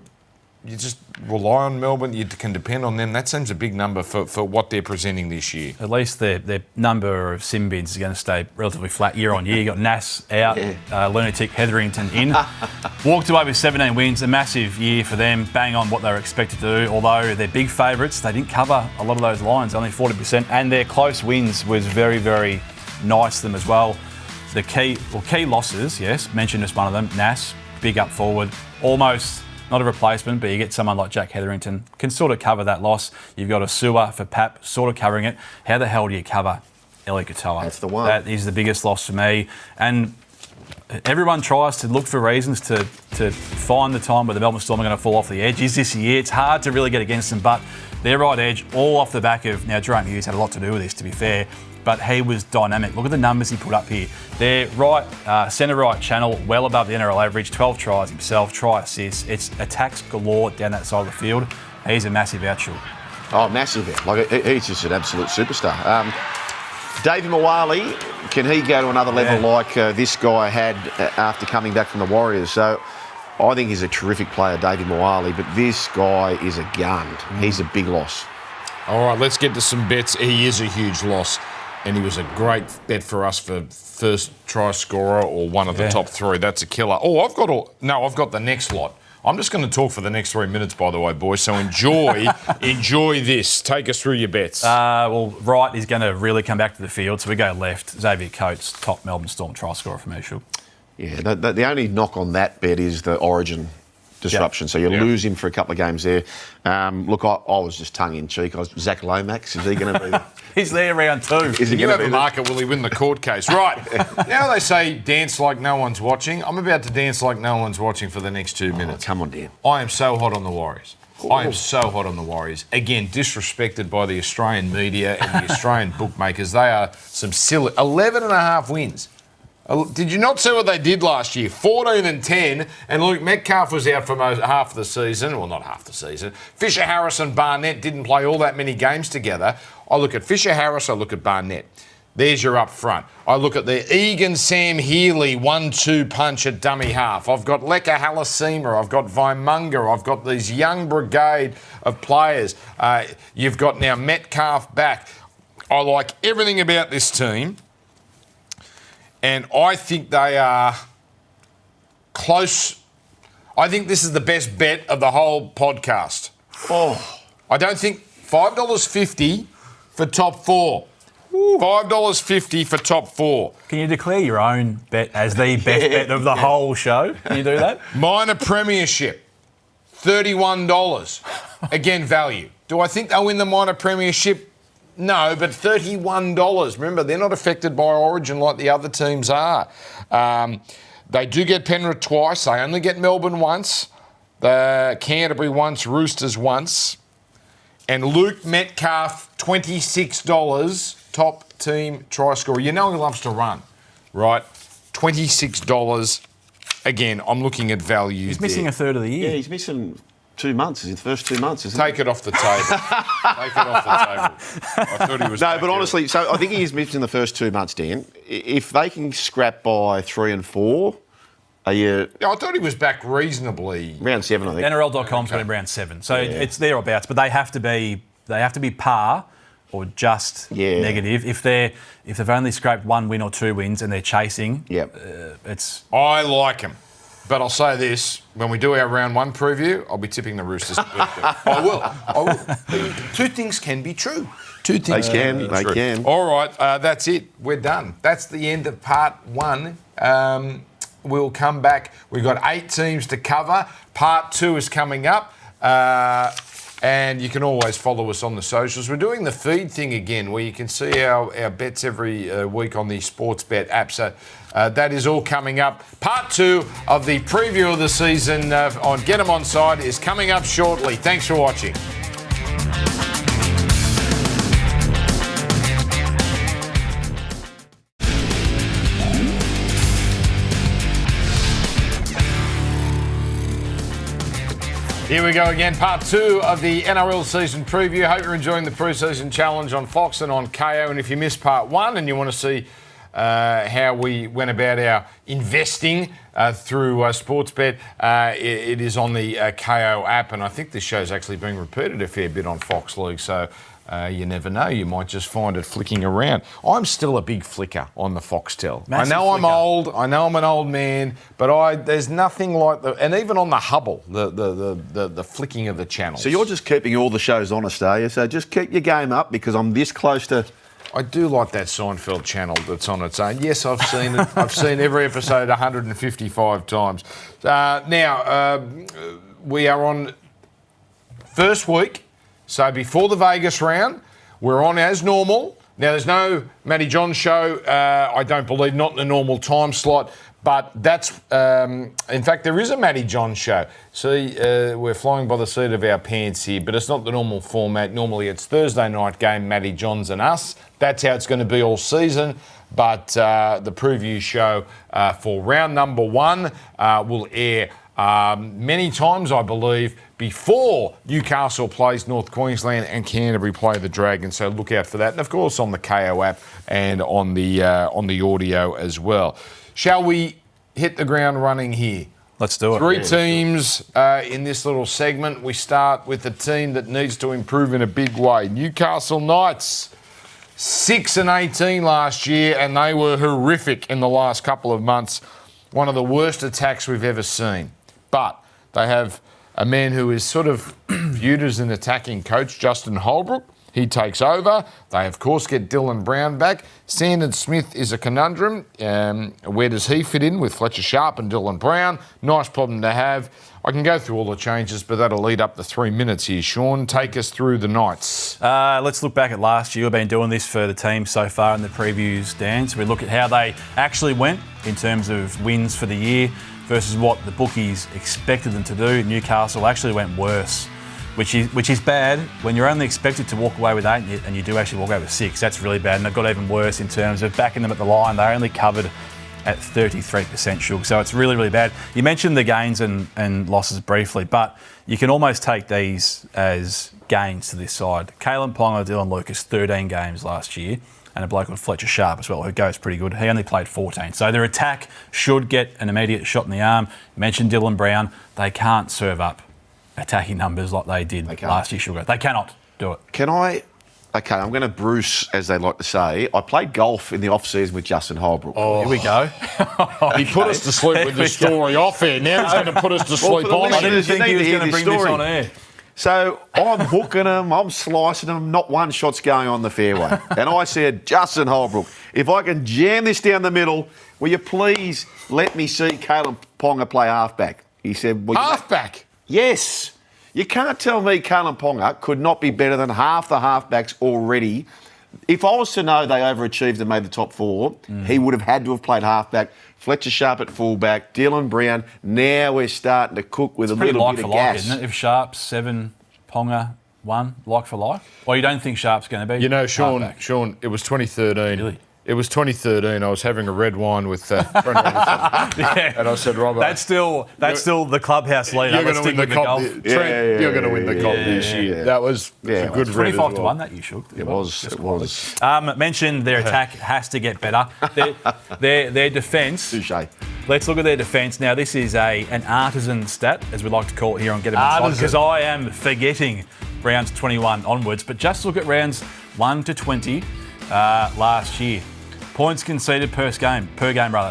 [SPEAKER 1] you just rely on Melbourne, you can depend on them. That seems a big number for what they're presenting this year.
[SPEAKER 3] At least their number of sim bids is going to stay relatively flat year on year. You've got Nass out, Lunatic Hetherington in. Walked away with 17 wins, a massive year for them, bang on what they were expected to do. Although they're big favourites, they didn't cover a lot of those lines, only 40%. And their close wins was very, very nice to them as well. The key losses, yes, mentioned as one of them, Nass, big up forward, almost not a replacement, but you get someone like Jack Hetherington, can sort of cover that loss. You've got a Sewer for Pap, sort of covering it. How the hell do you cover Eli Katoa?
[SPEAKER 2] That's the one.
[SPEAKER 3] That is the biggest loss for me. And everyone tries to look for reasons to find the time where the Melbourne Storm are going to fall off the edge. Is this year? It's hard to really get against them, but their right edge, all off the back of... Now, Jerome Hughes had a lot to do with this, to be fair, but he was dynamic. Look at the numbers he put up here. Their centre-right channel, well above the NRL average, 12 tries himself, try assists. It's attacks galore down that side of the field. He's a massive outshot.
[SPEAKER 2] Oh, massive. Like, he's just an absolute superstar. Davey Moale, can he go to another level like this guy had after coming back from the Warriors? So I think he's a terrific player, Davey Moale, but this guy is a gun. He's a big loss.
[SPEAKER 1] All right, let's get to some bets. He is a huge loss, and he was a great bet for us for first try scorer or one of the top 3. That's a killer. Oh, I've got the next lot. I'm just going to talk for the next 3 minutes, by the way, boys. So enjoy this. Take us through your bets.
[SPEAKER 3] Well, right is going to really come back to the field, so we go left. Xavier Coates, top Melbourne Storm try scorer for me, Shook.
[SPEAKER 2] Yeah, the only knock on that bet is the Origin disruption. So you lose him for a couple of games there. Look, I was just tongue-in-cheek. Zach Lomax, is he going to be there?
[SPEAKER 3] He's there round 2.
[SPEAKER 2] Is he
[SPEAKER 1] You
[SPEAKER 2] going
[SPEAKER 1] have
[SPEAKER 2] to
[SPEAKER 1] a
[SPEAKER 2] be there?
[SPEAKER 1] market, will he win the court case? Right. Now they say dance like no one's watching. I'm about to dance like no one's watching for the next 2 minutes.
[SPEAKER 2] Come on, Dan.
[SPEAKER 1] I am so hot on the Warriors. I am so hot on the Warriors. Again, disrespected by the Australian media and the Australian bookmakers. They are some silly... 11 and a half wins. Did you not see what they did last year? 14 and 10, and Luke Metcalf was out for half of the season. Well, not half the season. Fisher Harris and Barnett didn't play all that many games together. I look at Fisher Harris, I look at Barnett. There's your up front. I look at the Egan Sam Healy 1-2 punch at dummy half. I've got Leka Halasima. I've got Vimunga. I've got these young brigade of players. You've got now Metcalf back. I like everything about this team. And I think they are close. I think this is the best bet of the whole podcast. I don't think $5.50 for top 4. $5.50 for top 4.
[SPEAKER 3] Can you declare your own bet as the best bet of the whole show? Can you do that?
[SPEAKER 1] Minor premiership, $31. Again, value. Do I think they'll win the minor premiership? No, but $31. Remember, they're not affected by Origin like the other teams are. They do get Penrith twice. They only get Melbourne once. Canterbury once. Roosters once. And Luke Metcalf, $26. Top team try scorer. You know he loves to run, right? $26. Again, I'm looking at value.
[SPEAKER 3] He's missing a third of the year.
[SPEAKER 2] Yeah, he's missing 2 months. Is it the first 2 months? Isn't
[SPEAKER 1] Take it off the table. Take it off the table. I thought he was.
[SPEAKER 2] No, but honestly, so I think he is missing the first 2 months, Dan. If they can scrap by 3 and 4, are you...
[SPEAKER 1] Yeah, I thought he was back reasonably.
[SPEAKER 2] Round 7, I think.
[SPEAKER 3] NRL.com's got him round 7. So it's thereabouts, but they have to be par or just negative. If they've only scraped 1 win or 2 wins and they're chasing, it's...
[SPEAKER 1] I like him. But I'll say this, when we do our round 1 preview, I'll be tipping the Roosters. I will. 2 things can be true. 2 things can be true.
[SPEAKER 2] They can.
[SPEAKER 1] All right, that's it. We're done. That's the end of part 1. We'll come back. We've got 8 teams to cover. Part 2 is coming up. And you can always follow us on the socials. We're doing the feed thing again, where you can see our bets every week on the Sportsbet app. So that is all coming up. Part 2 of the preview of the season on Get Em Onside is coming up shortly. Thanks for watching. Here we go again, part 2 of the NRL season preview. Hope you're enjoying the pre-season challenge on Fox and on KO. And if you missed part 1 and you want to see how we went about our investing through Sportsbet, it is on the KO app. And I think this show's actually being repeated a fair bit on Fox League. So you never know, you might just find it flicking around. I'm still a big flicker on the Foxtel.
[SPEAKER 3] Massive
[SPEAKER 1] I know
[SPEAKER 3] flicker.
[SPEAKER 1] I'm old, I know I'm an old man, but there's nothing like and even on the Hubble, the flicking of the channels.
[SPEAKER 2] So you're just keeping all the shows honest, are you? So just keep your game up because I'm this close to...
[SPEAKER 1] I do like that Seinfeld channel that's on its own. Yes, I've seen it. I've seen every episode 155 times. Now, we are on first week. So before the Vegas round, we're on as normal. Now, there's no Matty John show, I don't believe, not in the normal time slot. But that's, in fact, there is a Matty John show. See, we're flying by the seat of our pants here, but it's not the normal format. Normally it's Thursday night game, Matty Johns and us. That's how it's going to be all season. But the preview show for round number 1 will air many times, I believe, before Newcastle plays North Queensland and Canterbury play the Dragons. So look out for that. And, of course, on the KO app and on the audio as well. Shall we hit the ground running here?
[SPEAKER 3] Let's do it.
[SPEAKER 1] 3 teams in this little segment. We start with the team that needs to improve in a big way. Newcastle Knights, 6-18 last year, and they were horrific in the last couple of months. One of the worst attacks we've ever seen. But they have a man who is sort of viewed as an attacking coach, Justin Holbrook, he takes over. They, of course, get Dylan Brown back. Sandon Smith is a conundrum. Where does he fit in with Fletcher Sharp and Dylan Brown? Nice problem to have. I can go through all the changes, but that'll lead up to 3 minutes here. Sean, take us through the Knights.
[SPEAKER 3] Let's look back at last year. We've been doing this for the team so far in the previews, Dan. So we look at how they actually went in terms of wins for the year versus what the bookies expected them to do. Newcastle actually went worse, which is bad when you're only expected to walk away with 8 and you do actually walk away with 6. That's really bad. And they've got even worse in terms of backing them at the line. They only covered at 33%, Shug. So it's really, really bad. You mentioned the gains and losses briefly, but you can almost take these as gains to this side. Kalen Ponga, Dylan Lucas, 13 games last year, and a bloke called Fletcher Sharp as well, who goes pretty good. He only played 14. So their attack should get an immediate shot in the arm. You mentioned Dylan Brown. They can't serve up attacking numbers like they did last year, Sugar. They cannot do it.
[SPEAKER 2] Can I? Okay, I'm going to Bruce, as they like to say. I played golf in the off-season with Justin Holbrook.
[SPEAKER 3] Oh, here we go.
[SPEAKER 1] He put us to sleep with the story off air. Now he's going to put us to sleep on
[SPEAKER 3] I
[SPEAKER 1] it.
[SPEAKER 3] didn't think he was going to bring this on air.
[SPEAKER 2] So I'm hooking them, I'm slicing them, not one shot's going on the fairway. And I said, Justin Holbrook, if I can jam this down the middle, will you please let me see Caleb Ponga play halfback? He said, well,
[SPEAKER 1] Halfback?
[SPEAKER 2] Yes. You can't tell me Kalen Ponga could not be better than half the halfbacks already. If I was to know they overachieved and made the top 4, he would have had to have played halfback. Fletcher Sharp at fullback, Dylan Brown. Now we're starting to cook with a little bit of gas.
[SPEAKER 3] Isn't it? If Sharp's 7, Ponga 1, like for like. Or you don't think Sharp's going to be?
[SPEAKER 1] You know, Sean,
[SPEAKER 3] halfback?
[SPEAKER 1] It was 2013.
[SPEAKER 3] Really?
[SPEAKER 1] It was 2013. I was having a red wine with and I said, Robert,
[SPEAKER 3] that's still the clubhouse leader.
[SPEAKER 1] you're going to win the cup. You're going to win the cup this year.
[SPEAKER 2] Yeah.
[SPEAKER 1] That was a good red.
[SPEAKER 3] 25 to 1 that you should.
[SPEAKER 2] It was.
[SPEAKER 3] Mentioned their attack has to get better. Their defence.
[SPEAKER 2] Touché.
[SPEAKER 3] Let's look at their defence. Now, this is an artisan stat, as we like to call it here on Get 'Em Onside, because I am forgetting rounds 21 onwards. But just look at rounds 1 to 20 last year. Points conceded per game,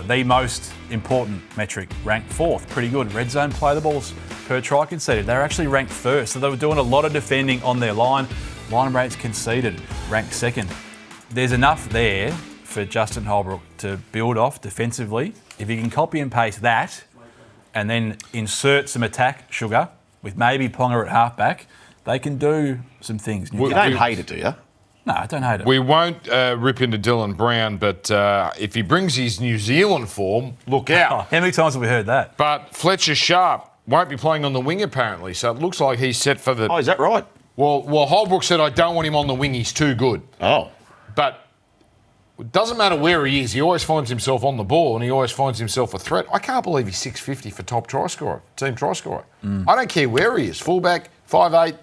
[SPEAKER 3] the most important metric, ranked 4th. Pretty good. Red zone play the balls per try conceded. They're actually ranked 1st, so they were doing a lot of defending on their line. Line rates conceded, ranked 2nd. There's enough there for Justin Holbrook to build off defensively. If you can copy and paste that and then insert some attack, Sugar, with maybe Ponga at halfback, they can do some things.
[SPEAKER 2] You don't hate it, do you?
[SPEAKER 3] No, I don't hate it.
[SPEAKER 1] We won't rip into Dylan Brown, but if he brings his New Zealand form, look out.
[SPEAKER 3] How many times have we heard that?
[SPEAKER 1] But Fletcher Sharp won't be playing on the wing apparently, so it looks like he's set for the...
[SPEAKER 2] Oh, is that right?
[SPEAKER 1] Well, Holbrook said, I don't want him on the wing, he's too good.
[SPEAKER 2] Oh.
[SPEAKER 1] But it doesn't matter where he is, he always finds himself on the ball and he always finds himself a threat. I can't believe he's 650 for top try scorer, team try scorer. I don't care where he is, fullback, 5'8",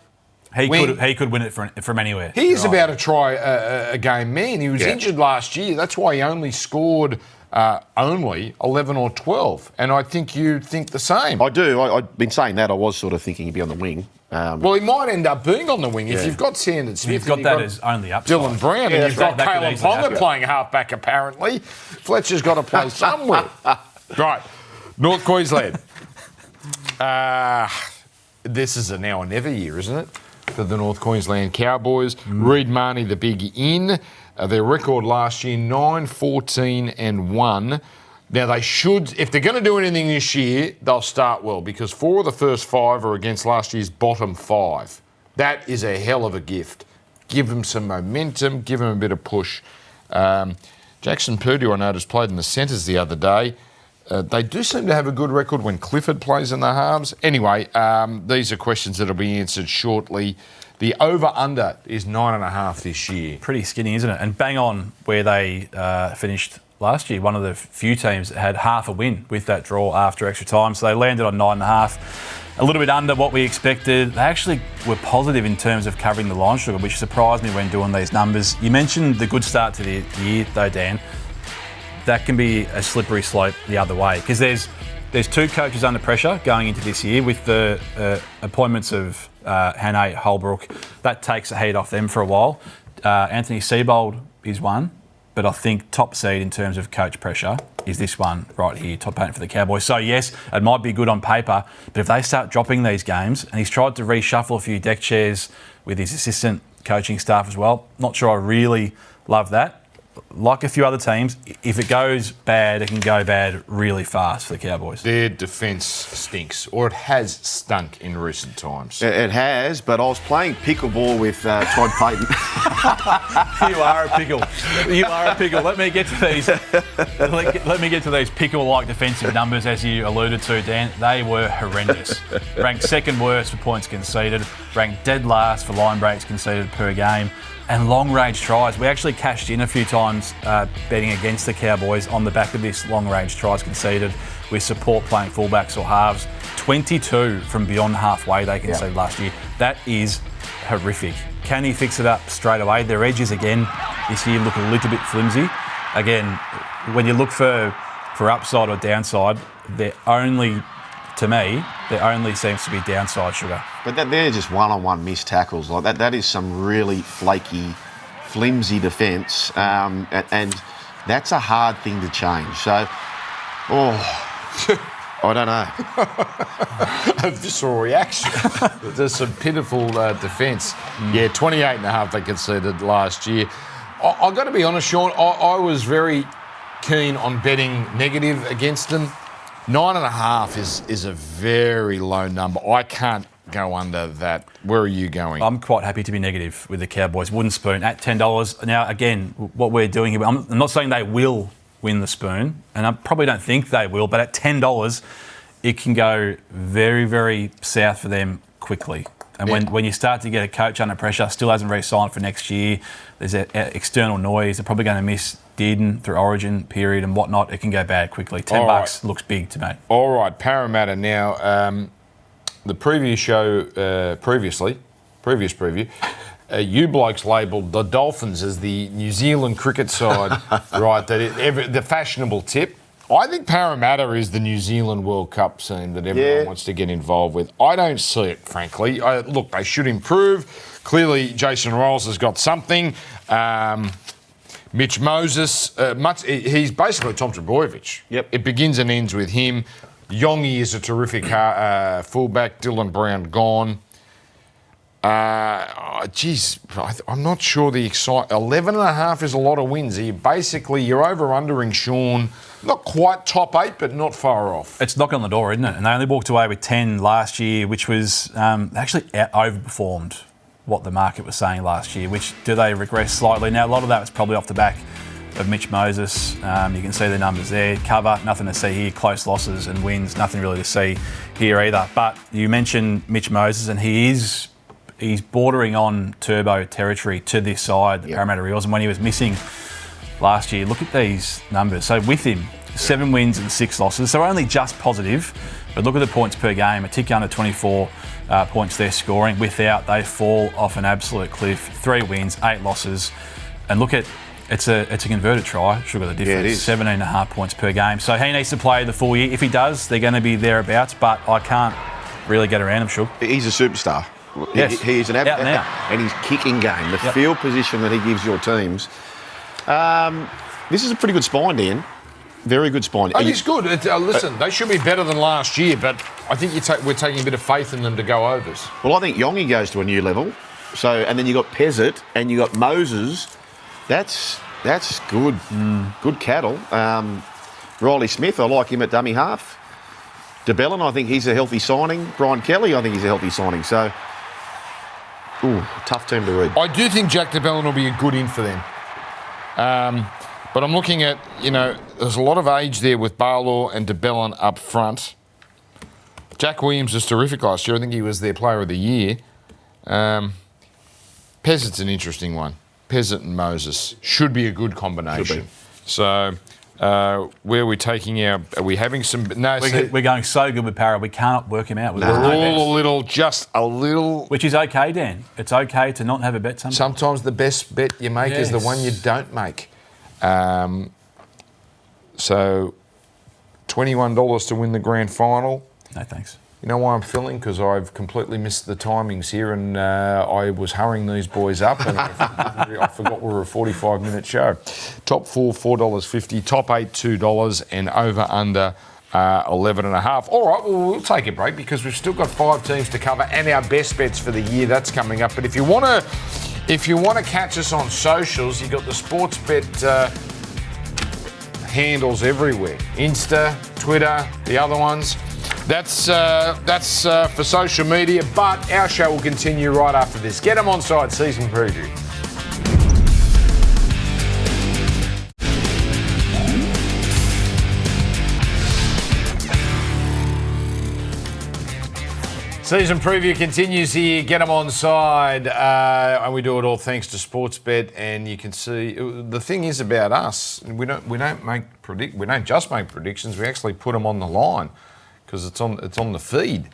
[SPEAKER 3] He could win it from anywhere.
[SPEAKER 1] He is about to try a game man. He was injured last year. That's why he only scored only 11 or 12. And I think you think the same.
[SPEAKER 2] I do. I've been saying that. I was sort of thinking he'd be on the wing.
[SPEAKER 1] Well, he might end up being on the wing if you've got Sandon Smith.
[SPEAKER 3] You've got that as only upside.
[SPEAKER 1] Dylan Brown, and you've got Caleb Ponga playing halfback apparently. Fletcher's got to play somewhere. Right, North Queensland. This is a now or never year, isn't it? For the North Queensland Cowboys. Reid Marnie, the big in. Their record last year, 9-14-1. Now, they should, if they're going to do anything this year, they'll start well because 4 of the first 5 are against last year's bottom 5. That is a hell of a gift. Give them some momentum, give them a bit of push. Jackson Purdue, I noticed, played in the centres the other day. They do seem to have a good record when Clifford plays in the halves. Anyway, these are questions that will be answered shortly. The over-under is 9.5 this year.
[SPEAKER 3] Pretty skinny, isn't it? And bang on where they finished last year. One of the few teams that had half a win with that draw after extra time. So they landed on 9.5. A little bit under what we expected. They actually were positive in terms of covering the line, Sugar, which surprised me when doing these numbers. You mentioned the good start to the year, though, Dan. That can be a slippery slope the other way because there's 2 coaches under pressure going into this year with the appointments of Hannay, Holbrook. That takes the heat off them for a while. Anthony Seibold is one, but I think top seed in terms of coach pressure is this one right here, top 8 for the Cowboys. So yes, it might be good on paper, but if they start dropping these games, and he's tried to reshuffle a few deck chairs with his assistant coaching staff as well. Not sure I really love that. Like a few other teams, if it goes bad, it can go bad really fast for the Cowboys.
[SPEAKER 1] Their defence stinks, or it has stunk in recent times.
[SPEAKER 2] It has, but I was playing pickleball with Todd Payton.
[SPEAKER 3] You are a pickle. You are a pickle. Let me get to these. Let me get to these pickle-like defensive numbers, as you alluded to, Dan. They were horrendous. Ranked second worst for points conceded. Ranked dead last for line breaks conceded per game. And long-range tries. We actually cashed in a few times betting against the Cowboys on the back of this long-range tries conceded with support playing fullbacks or halves. 22 from beyond halfway they conceded last year. That is horrific. Can he fix it up straight away? Their edges again this year look a little bit flimsy. Again, when you look for upside or downside, to me, there only seems to be downside, Sugar.
[SPEAKER 2] But they're just one-on-one missed tackles. Like that is some really flaky, flimsy defence, and that's a hard thing to change. So, I don't know.
[SPEAKER 1] A visceral reaction. There's some pitiful defence. Yeah, 28.5 they conceded last year. I've got to be honest, Sean, I was very keen on betting negative against them. 9.5 is a very low number. I can't go under that. Where are you going?
[SPEAKER 3] I'm quite happy to be negative with the Cowboys. Wooden spoon at $10. Now, again, what we're doing here, I'm not saying they will win the spoon, and I probably don't think they will, but at $10, it can go very, very south for them quickly. And when you start to get a coach under pressure, still hasn't re-signed for next year, there's external noise, they're probably going to miss Dearden through Origin period and whatnot, it can go bad quickly. $10 looks big to me.
[SPEAKER 1] All right, Parramatta now. The previous show, previous preview, you blokes labelled the Dolphins as the New Zealand cricket side, right? The fashionable tip. I think Parramatta is the New Zealand World Cup scene that everyone wants to get involved with. I don't see it, frankly. Look, they should improve. Clearly, Jason Rolls has got something. Mitch Moses, he's basically Tom Trbojevic.
[SPEAKER 2] Yep.
[SPEAKER 1] It begins and ends with him. Yongi is a terrific fullback. Dylan Brown gone. I'm not sure the 11.5 is a lot of wins. You're over-undering Sean. Not quite top 8, but not far off.
[SPEAKER 3] It's knocking on the door, isn't it? And they only walked away with 10 last year, which was actually overperformed what the market was saying last year. Which, do they regress slightly? Now, a lot of that was probably off the back of Mitch Moses. You can see the numbers there. Cover, nothing to see here. Close losses and wins, nothing really to see here either. But you mentioned Mitch Moses, and he's bordering on turbo territory to this side, the Parramatta Eels. And when he was missing last year, look at these numbers. So with him, 7 wins and 6 losses. So only just positive. But look at the points per game, a tick under 24 points they're scoring. Without, they fall off an absolute cliff. 3 wins, 8 losses. And look at, it's a converted try. Sugar, the difference.
[SPEAKER 2] Yeah, it is.
[SPEAKER 3] 17.5 points per game. So he needs to play the full year. If he does, they're going to be thereabouts. But I can't really get around him, Sugar.
[SPEAKER 2] He's a superstar.
[SPEAKER 3] Yes.
[SPEAKER 2] He is an
[SPEAKER 3] out now.
[SPEAKER 2] And his kicking game, the field position that he gives your teams. This is a pretty good spine, Dan. Very good spine.
[SPEAKER 1] Oh, he's good. Listen, they should be better than last year, but I think we're taking a bit of faith in them to go overs.
[SPEAKER 2] Well, I think Yongi goes to a new level. So, and then you got Pezzett and you got Moses. That's good. Good cattle. Riley Smith, I like him at dummy half. DeBellin, I think he's a healthy signing. Brian Kelly, I think he's a healthy signing. So, tough team to read.
[SPEAKER 1] I do think Jack DeBellin will be a good in for them. But I'm looking at, there's a lot of age there with Barlaw and DeBellin up front. Jack Williams was terrific last year. I think he was their player of the year. Pezzett's an interesting one. Pezzett and Moses should be a good combination. So, where are we taking are we having some... No,
[SPEAKER 3] we're going so good with Parra, we can't work him out.
[SPEAKER 1] We're all just a little...
[SPEAKER 3] Which is okay, Dan. It's okay to not have a bet sometimes.
[SPEAKER 1] Sometimes the best bet you make is the one you don't make. So, $21 to win the grand final.
[SPEAKER 3] No, thanks.
[SPEAKER 1] You know why I'm filling? Because I've completely missed the timings here, and I was hurrying these boys up, and I forgot we were a 45-minute show. Top 4, $4.50. Top 8, $2, and over under 11.5. All right, well, we'll take a break because we've still got 5 teams to cover, and our best bets for the year, that's coming up. But if you want to If you want to catch us on socials, you've got the Sportsbet handles everywhere. Insta, Twitter, the other ones. That's for social media, but our show will continue right after this. Get Em Onside season preview. Season preview continues here. Get Em Onside, and we do it all thanks to Sportsbet. And you can see the thing is about us, we don't just make predictions. We actually put them on the line because it's on the feed.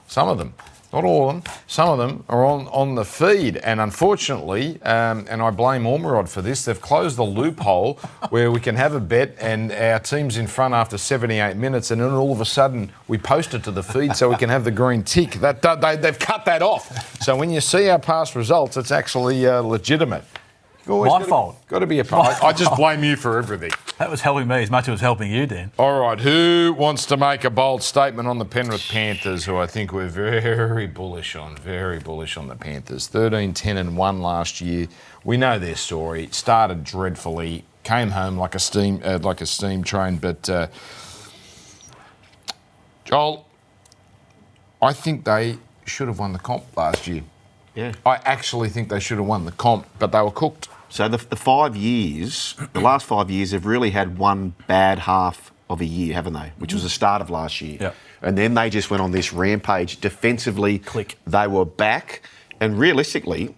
[SPEAKER 1] Some of them, not all of them. Some of them are on the feed, and unfortunately, and I blame Ormerod for this. They've closed the loophole where we can have a bet, and our team's in front after 78 minutes, and then all of a sudden we post it to the feed so we can have the green tick. They've cut that off. So when you see our past results, it's actually legitimate.
[SPEAKER 3] My fault.
[SPEAKER 1] Got to be a part. I just blame you for everything.
[SPEAKER 3] That was helping me as much as it was helping you, Dan.
[SPEAKER 1] All right, who wants to make a bold statement on the Penrith Panthers, who I think we're very bullish on the Panthers. 13-10-1 last year. We know their story. It started dreadfully, came home like a steam train. But Joel, I think they should have won the comp last year.
[SPEAKER 2] Yeah.
[SPEAKER 1] I actually think they should have won the comp, but they were cooked.
[SPEAKER 2] So the 5 years, the last 5 years, they've really had one bad half of a year, haven't they? Which was the start of last year.
[SPEAKER 3] Yep.
[SPEAKER 2] And then they just went on this rampage. Defensively, they were back. And realistically,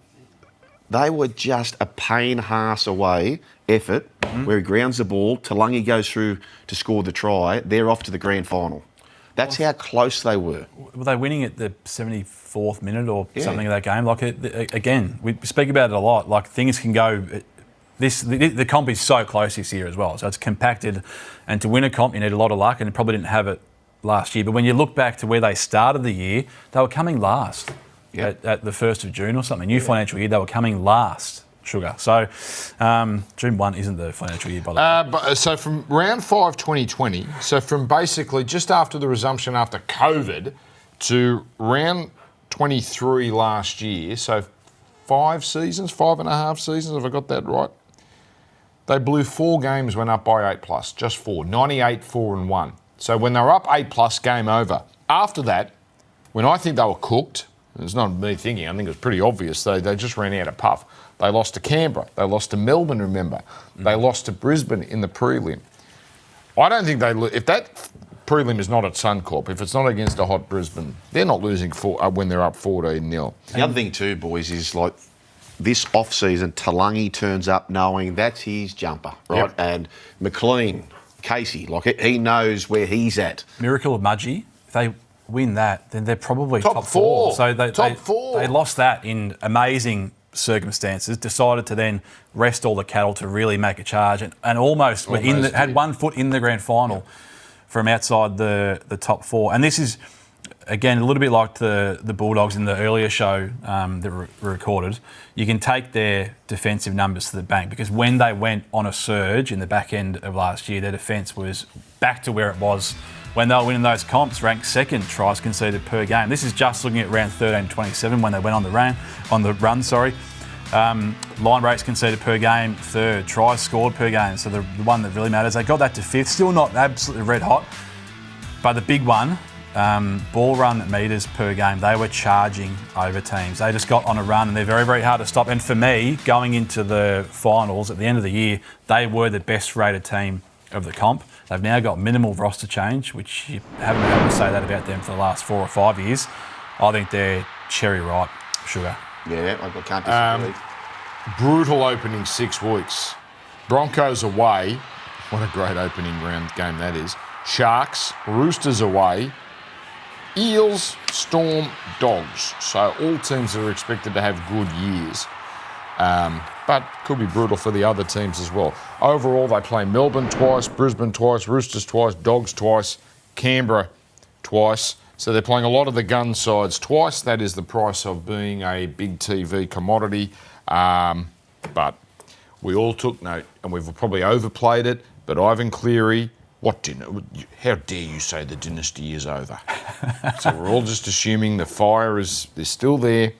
[SPEAKER 2] they were just a pain-ass away effort where he grounds the ball, Talangi goes through to score the try, they're off to the grand final. That's how close they were.
[SPEAKER 3] Were they winning at the 74th minute or something of that game? Like, again, we speak about it a lot. Like, things can go... The comp is so close this year as well. So it's compacted. And to win a comp, you need a lot of luck, and they probably didn't have it last year. But when you look back to where they started the year, they were coming last at the 1st of June or something. New financial year, they were coming last. Sugar. So June 1 isn't the financial year, by the way.
[SPEAKER 1] So from round 5 2020, so from basically just after the resumption after COVID to round 23 last year, so 5.5 seasons, have I got that right? They blew 4 games, went up by 8+, just 4. 98, 4 and 1. So when they were up 8+, game over. After that, when I think they were cooked, it's not me thinking, I think it was pretty obvious, they just ran out of puff. They lost to Canberra. They lost to Melbourne, remember. They lost to Brisbane in the prelim. I don't think if that prelim is not at Suncorp, if it's not against a hot Brisbane, they're not losing when they're up 14-0.
[SPEAKER 2] The other thing too, boys, is like this off-season, Talangi turns up knowing that's his jumper, right? Yep. And McLean, Casey, like he knows where he's at.
[SPEAKER 3] Miracle of Mudgee, if they win that, then they're probably
[SPEAKER 1] top 4.
[SPEAKER 3] So
[SPEAKER 1] top 4.
[SPEAKER 3] They lost that in amazing circumstances, decided to then rest all the cattle to really make a charge, and almost had 1 foot in the grand final from outside the top 4. And this is, again, a little bit like the Bulldogs in the earlier show that were recorded. You can take their defensive numbers to the bank, because when they went on a surge in the back end of last year, their defence was back to where it was when they were winning those comps, ranked second tries conceded per game. This is just looking at round 13-27 when they went on the run. Line rates conceded per game, third. Tries scored per game, so the one that really matters. They got that to 5th, still not absolutely red hot, but the big one, ball run metres per game, they were charging over teams. They just got on a run, and they're very, very hard to stop. And for me, going into the finals at the end of the year, they were the best rated team of the comp. They've now got minimal roster change, which you haven't been able to say that about them for the last 4 or 5 years. I think they're cherry ripe, Sugar.
[SPEAKER 2] Yeah, I can't disagree.
[SPEAKER 1] Brutal opening 6 weeks. Broncos away. What a great opening round game that is. Sharks, Roosters away. Eels, Storm, Dogs. So all teams that are expected to have good years. But could be brutal for the other teams as well. Overall, they play Melbourne twice, Brisbane twice, Roosters twice, Dogs twice, Canberra twice. So they're playing a lot of the gun sides twice. That is the price of being a big TV commodity. But we all took note, and we've probably overplayed it. But Ivan Cleary, how dare you say the dynasty is over? So we're all just assuming the fire is still there.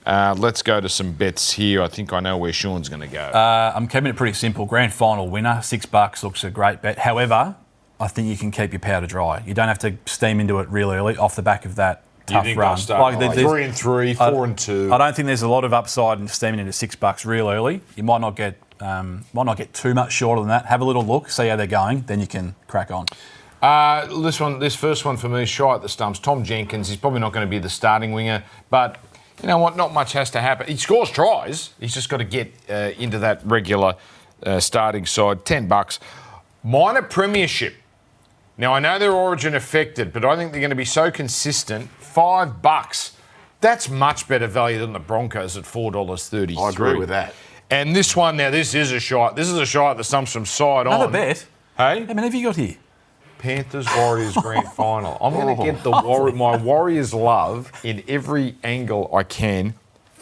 [SPEAKER 1] Let's go to some bets here. I think I know where Sean's going to go.
[SPEAKER 3] I'm keeping it pretty simple. Grand final winner, $6 looks a great bet. However, I think you can keep your powder dry. You don't have to steam into it real early off the back of that tough run.
[SPEAKER 1] Like 3-3, 4-2.
[SPEAKER 3] I don't think there's a lot of upside in steaming into $6 real early. You might not get too much shorter than that. Have a little look, see how they're going, then you can crack on.
[SPEAKER 1] This first one for me is shy at the stumps. Tom Jenkins, he's probably not going to be the starting winger, but you know what? Not much has to happen. He scores tries. He's just got to get into that regular starting side. $10. Minor premiership. Now, I know they're Origin affected, but I think they're going to be so consistent. $5. That's much better value than the Broncos at $4.33.
[SPEAKER 2] I agree with that.
[SPEAKER 1] And this one, now, this is a shot. This is a shot at the stumps from side
[SPEAKER 3] Another
[SPEAKER 1] on.
[SPEAKER 3] bet.
[SPEAKER 1] Hey?
[SPEAKER 3] How many have you got here?
[SPEAKER 1] Panthers Warriors grand final. I'm going to get my Warriors love in every angle I can.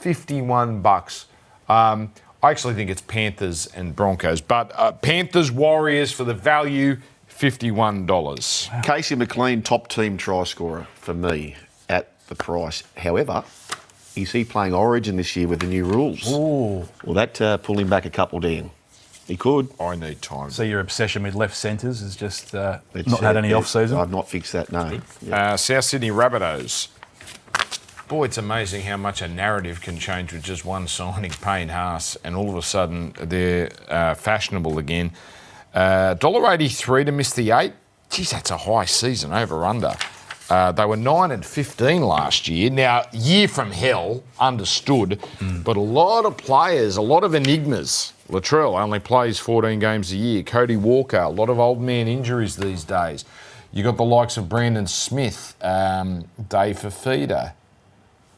[SPEAKER 1] $51. I actually think it's Panthers and Broncos, but Panthers Warriors for the value, $51.
[SPEAKER 2] Casey McLean, top team try scorer for me at the price. However, is he playing Origin this year with the new rules?
[SPEAKER 3] Ooh.
[SPEAKER 2] Will that pull him back a couple down? He could.
[SPEAKER 1] I need time.
[SPEAKER 3] So your obsession with left centres is just not had any off-season?
[SPEAKER 2] I've not fixed that, no. Yeah.
[SPEAKER 1] South Sydney Rabbitohs. Boy, it's amazing how much a narrative can change with just one signing, Payne Haas, and all of a sudden they're fashionable again. $1.83 to miss the 8. Geez, that's a high season, over-under. They were 9-15 last year. Now, year from hell, understood, but a lot of players, a lot of enigmas. Latrell only plays 14 games a year. Cody Walker, a lot of old man injuries these days. You got the likes of Brandon Smith, Dave Fafita.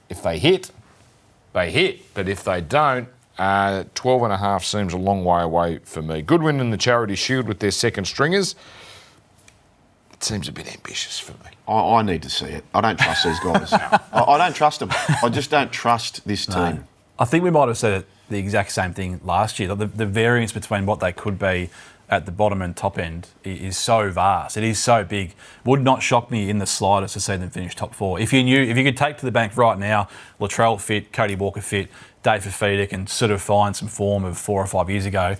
[SPEAKER 1] If they hit, they hit. But if they don't, 12.5 seems a long way away for me. Good win in the Charity Shield with their second stringers. It seems a bit ambitious for me.
[SPEAKER 2] I need to see it. I don't trust these guys. I don't trust them. I just don't trust this team.
[SPEAKER 3] No. I think we might have said the exact same thing last year. The variance between what they could be at the bottom and top end is so vast. It is so big. Would not shock me in the slightest to see them finish top 4. If you could take to the bank right now, Latrell fit, Cody Walker fit, Dave Fafita can sort of find some form of 4 or 5 years ago,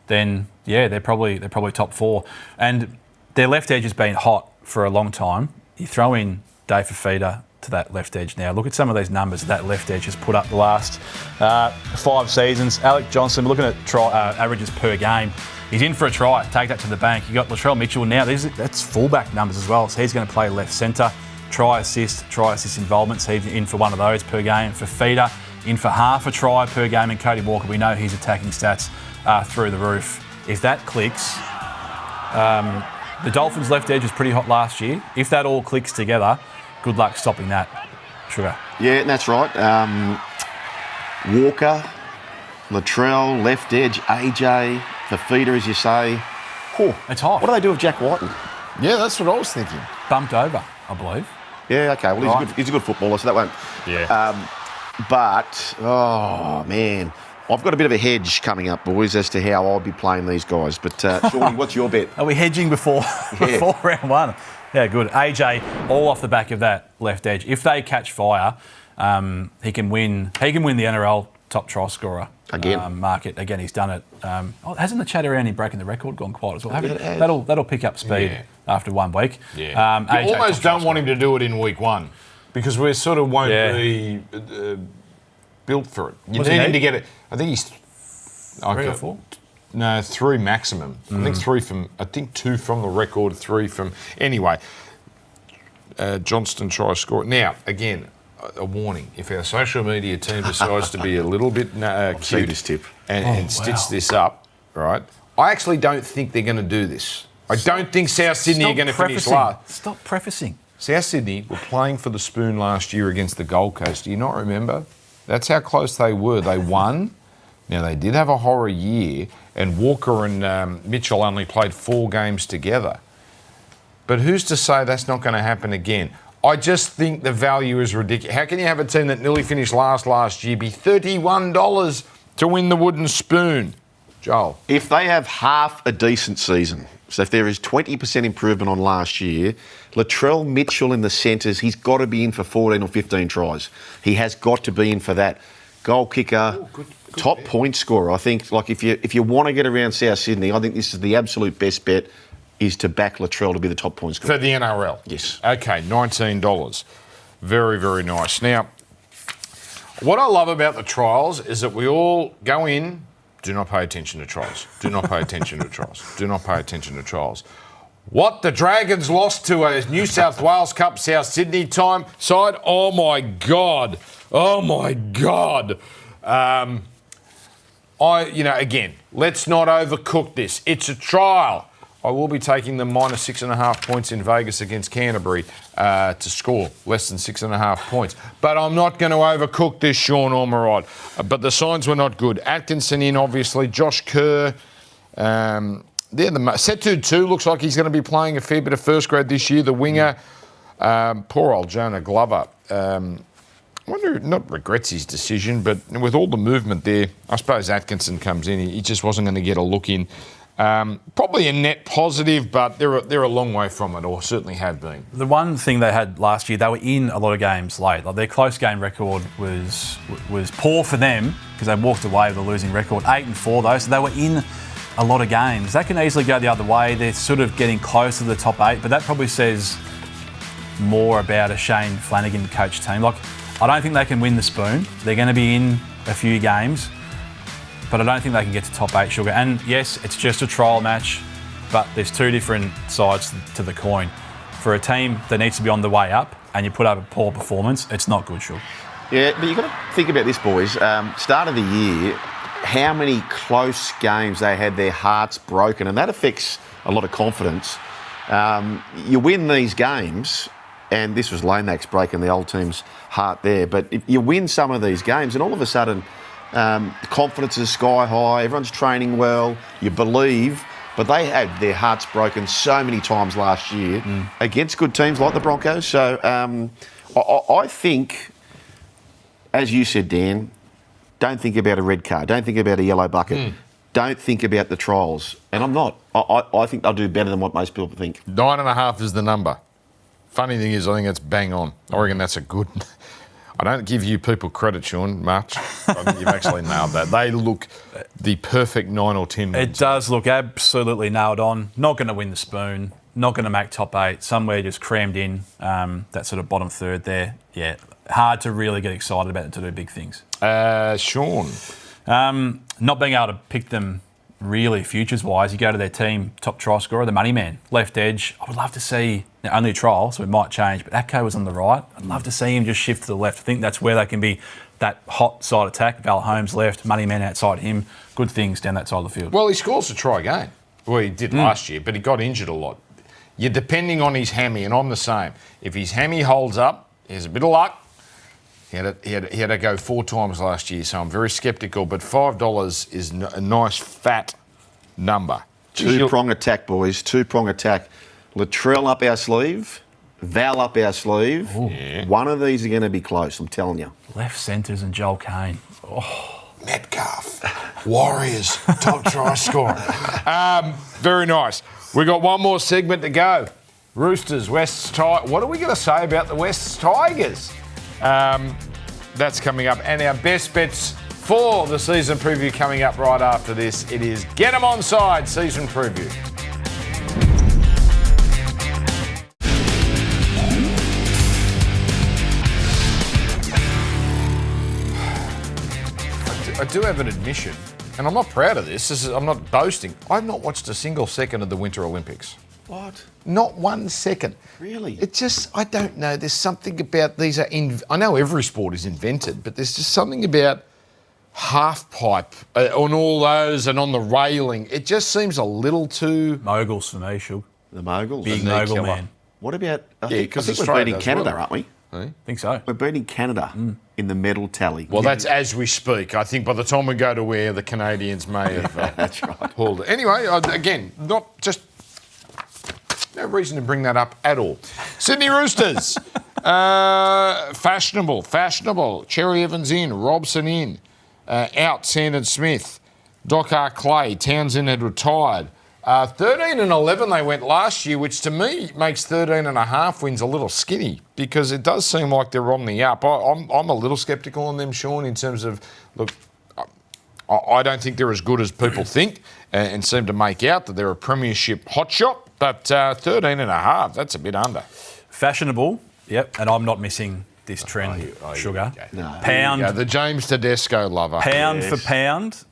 [SPEAKER 3] then yeah, they're probably top 4. And their left edge has been hot for a long time. You throw in Dave Fafita to that left edge now. Look at some of these numbers that left edge has put up the last 5 seasons. Alec Johnson, we're looking at averages per game. He's in for a try. Take that to the bank. You got Latrell Mitchell now. That's fullback numbers as well. So he's going to play left centre. Try assist involvements. He's in for one of those per game. Fafita in for half a try per game. And Cody Walker, we know his attacking stats are through the roof. If that clicks, the Dolphins' left edge was pretty hot last year. If that all clicks together, good luck stopping that. Sugar.
[SPEAKER 2] Yeah, that's right. Walker, Latrell, left edge, AJ, Fafita, as you say. Whew.
[SPEAKER 3] It's hot.
[SPEAKER 2] What do they do with Jack Whiten?
[SPEAKER 1] Yeah, that's what I was thinking.
[SPEAKER 3] Bumped over, I believe.
[SPEAKER 2] Yeah, okay. Well, he's a good footballer, so that won't.
[SPEAKER 1] Yeah.
[SPEAKER 2] But, oh, man. I've got a bit of a hedge coming up, boys, as to how I'll be playing these guys. But, Shawnee, what's your bet?
[SPEAKER 3] Are we hedging before round 1? Yeah, good. AJ, all off the back of that left edge. If they catch fire, he can win the NRL top try scorer market. Again, he's done it. Hasn't the chat around him breaking the record gone quiet as well? That'll pick up speed after 1 week.
[SPEAKER 1] Yeah. You almost don't want him to do it in week 1 because we sort of won't be built for it. You need him to get it. I think he's
[SPEAKER 3] 3 or 4.
[SPEAKER 1] No, 3 maximum. I think 2 from the record, 3 from. Anyway, Johnston tries score. Now, again, a warning: if our social media team decides to be a little bit cute
[SPEAKER 2] this tip
[SPEAKER 1] and stitch this up, right? I actually don't think they're going to do this. I don't think South Sydney are going to finish last.
[SPEAKER 3] Stop prefacing.
[SPEAKER 1] South Sydney were playing for the spoon last year against the Gold Coast. Do you not remember? That's how close they were. They won. Now, they did have a horror year, and Walker and Mitchell only played 4 games together. But who's to say that's not going to happen again? I just think the value is ridiculous. How can you have a team that nearly finished last year be $31 to win the wooden spoon? Joel.
[SPEAKER 2] If they have half a decent season, so if there is 20% improvement on last year, Latrell Mitchell in the centres, he's got to be in for 14 or 15 tries. He has got to be in for that. Goal kicker, good top bet. Point scorer. I think, like, if you want to get around South Sydney, I think this is the absolute best bet, is to back Latrell to be the top point scorer.
[SPEAKER 1] For the NRL?
[SPEAKER 2] Yes.
[SPEAKER 1] Okay, $19. Very, very nice. Now, what I love about the trials is that we all go in, do not pay attention to trials. Do not pay attention to trials. Do not pay attention to trials. What, the Dragons lost to a New South Wales Cup South Sydney time side? Oh, my God. Oh, my God. Again, let's not overcook this. It's a trial. I will be taking the minus 6.5 points in Vegas against Canterbury to score less than 6.5 points. But I'm not going to overcook this, Sean Ormerod. But the signs were not good. Atkinson in, obviously. Josh Kerr. Setu too looks like he's going to be playing a fair bit of first grade this year. The winger, poor old Jonah Glover. I wonder, not regrets his decision, but with all the movement there, I suppose Atkinson comes in. He just wasn't going to get a look in. Probably a net positive, but they're a long way from it, or certainly have been.
[SPEAKER 3] The one thing they had last year, they were in a lot of games late. Like, their close game record was poor for them because they walked away with a losing record. 8-4 though, so they were in a lot of games. That can easily go the other way. They're sort of getting close to the top 8, but that probably says more about a Shane Flanagan coach team. Like, I don't think they can win the spoon. They're going to be in a few games, but I don't think they can get to top 8, Sugar. And yes, it's just a trial match, but there's two different sides to the coin. For a team that needs to be on the way up and you put up a poor performance, it's not good, Sugar.
[SPEAKER 2] Yeah, but you've got to think about this, boys. Start of the year, how many close games they had their hearts broken, and that affects a lot of confidence. You win these games, and this was Lomax breaking the old team's heart there, but if you win some of these games and all of a sudden confidence is sky high, everyone's training well, you believe, but they had their hearts broken so many times last year against good teams like the Broncos. So I think, as you said, Dan, don't think about a red card, don't think about a yellow bucket, don't think about the trials. And I'm not. I think they'll do better than what most people think.
[SPEAKER 1] 9.5 is the number. Funny thing is, I think it's bang on. I reckon that's a good... I don't give you people credit, Sean, much. I think you've actually nailed that. They look the perfect 9 or 10
[SPEAKER 3] It does look absolutely nailed on. Not going to win the spoon. Not going to make top 8. Somewhere just crammed in that sort of bottom third there. Yeah, hard to really get excited about them to do big things.
[SPEAKER 1] Sean?
[SPEAKER 3] Not being able to pick them really futures-wise, you go to their team, top try scorer, the money man, left edge. I would love to see, now only a trial, so it might change, but Atco was on the right. I'd love to see him just shift to the left. I think that's where they can be that hot side attack. Val Holmes left, money man outside him. Good things down that side of the field.
[SPEAKER 1] Well, he scores a try game. Well, he did last year, but he got injured a lot. You're depending on his hammy, and I'm the same. If his hammy holds up, he has a bit of luck. He had to go 4 times last year, so I'm very sceptical. But $5 is a nice fat number.
[SPEAKER 2] Two-prong attack, boys. Two-prong attack. Latrell up our sleeve. Val up our sleeve.
[SPEAKER 1] Yeah.
[SPEAKER 2] One of these are going to be close, I'm telling you.
[SPEAKER 3] Left centres and Joel Kane. Oh.
[SPEAKER 1] Metcalf. Warriors. Top try scorer. Very nice. We got one more segment to go. Roosters, Wests Tigers. What are we going to say about the Wests Tigers? That's coming up. And our best bets for the season preview coming up right after this. It is Get Em Onside season preview. I do have an admission, and I'm not proud of this. I'm not boasting. I've not watched a single second of the Winter Olympics.
[SPEAKER 2] What?
[SPEAKER 1] Not 1 second.
[SPEAKER 2] Really?
[SPEAKER 1] It just, I don't know. There's something about these I know every sport is invented, but there's just something about half pipe on all those and on the railing. It just seems a little too...
[SPEAKER 3] Moguls for me, Shug.
[SPEAKER 2] The Moguls?
[SPEAKER 3] Big mogul man.
[SPEAKER 2] What about... I think we're
[SPEAKER 1] Australia
[SPEAKER 2] beating
[SPEAKER 1] does
[SPEAKER 2] Canada,
[SPEAKER 1] well.
[SPEAKER 2] aren't we?
[SPEAKER 3] I think so.
[SPEAKER 2] We're beating Canada in the medal tally.
[SPEAKER 1] Well, that's as we speak. I think by the time we go to where the Canadians may have
[SPEAKER 2] that's right.
[SPEAKER 1] pulled it. Anyway, again, not just... No reason to bring that up at all. Sydney Roosters. Fashionable. Cherry Evans in. Robson in. Out Sandon Smith. Doc R. Clay, Townsend had retired. 13 and 11 they went last year, which to me makes 13 and a half wins a little skinny because it does seem like they're on the up. I'm a little sceptical on them, Sean, in terms of, look, I don't think they're as good as people think and seem to make out that they're a premiership hotshot, but 13 and a half, that's a bit under.
[SPEAKER 3] Fashionable, yep, and I'm not missing this trend, Sugar.
[SPEAKER 2] No.
[SPEAKER 3] Pound.
[SPEAKER 1] The James Tedesco lover.
[SPEAKER 3] Pound for pound,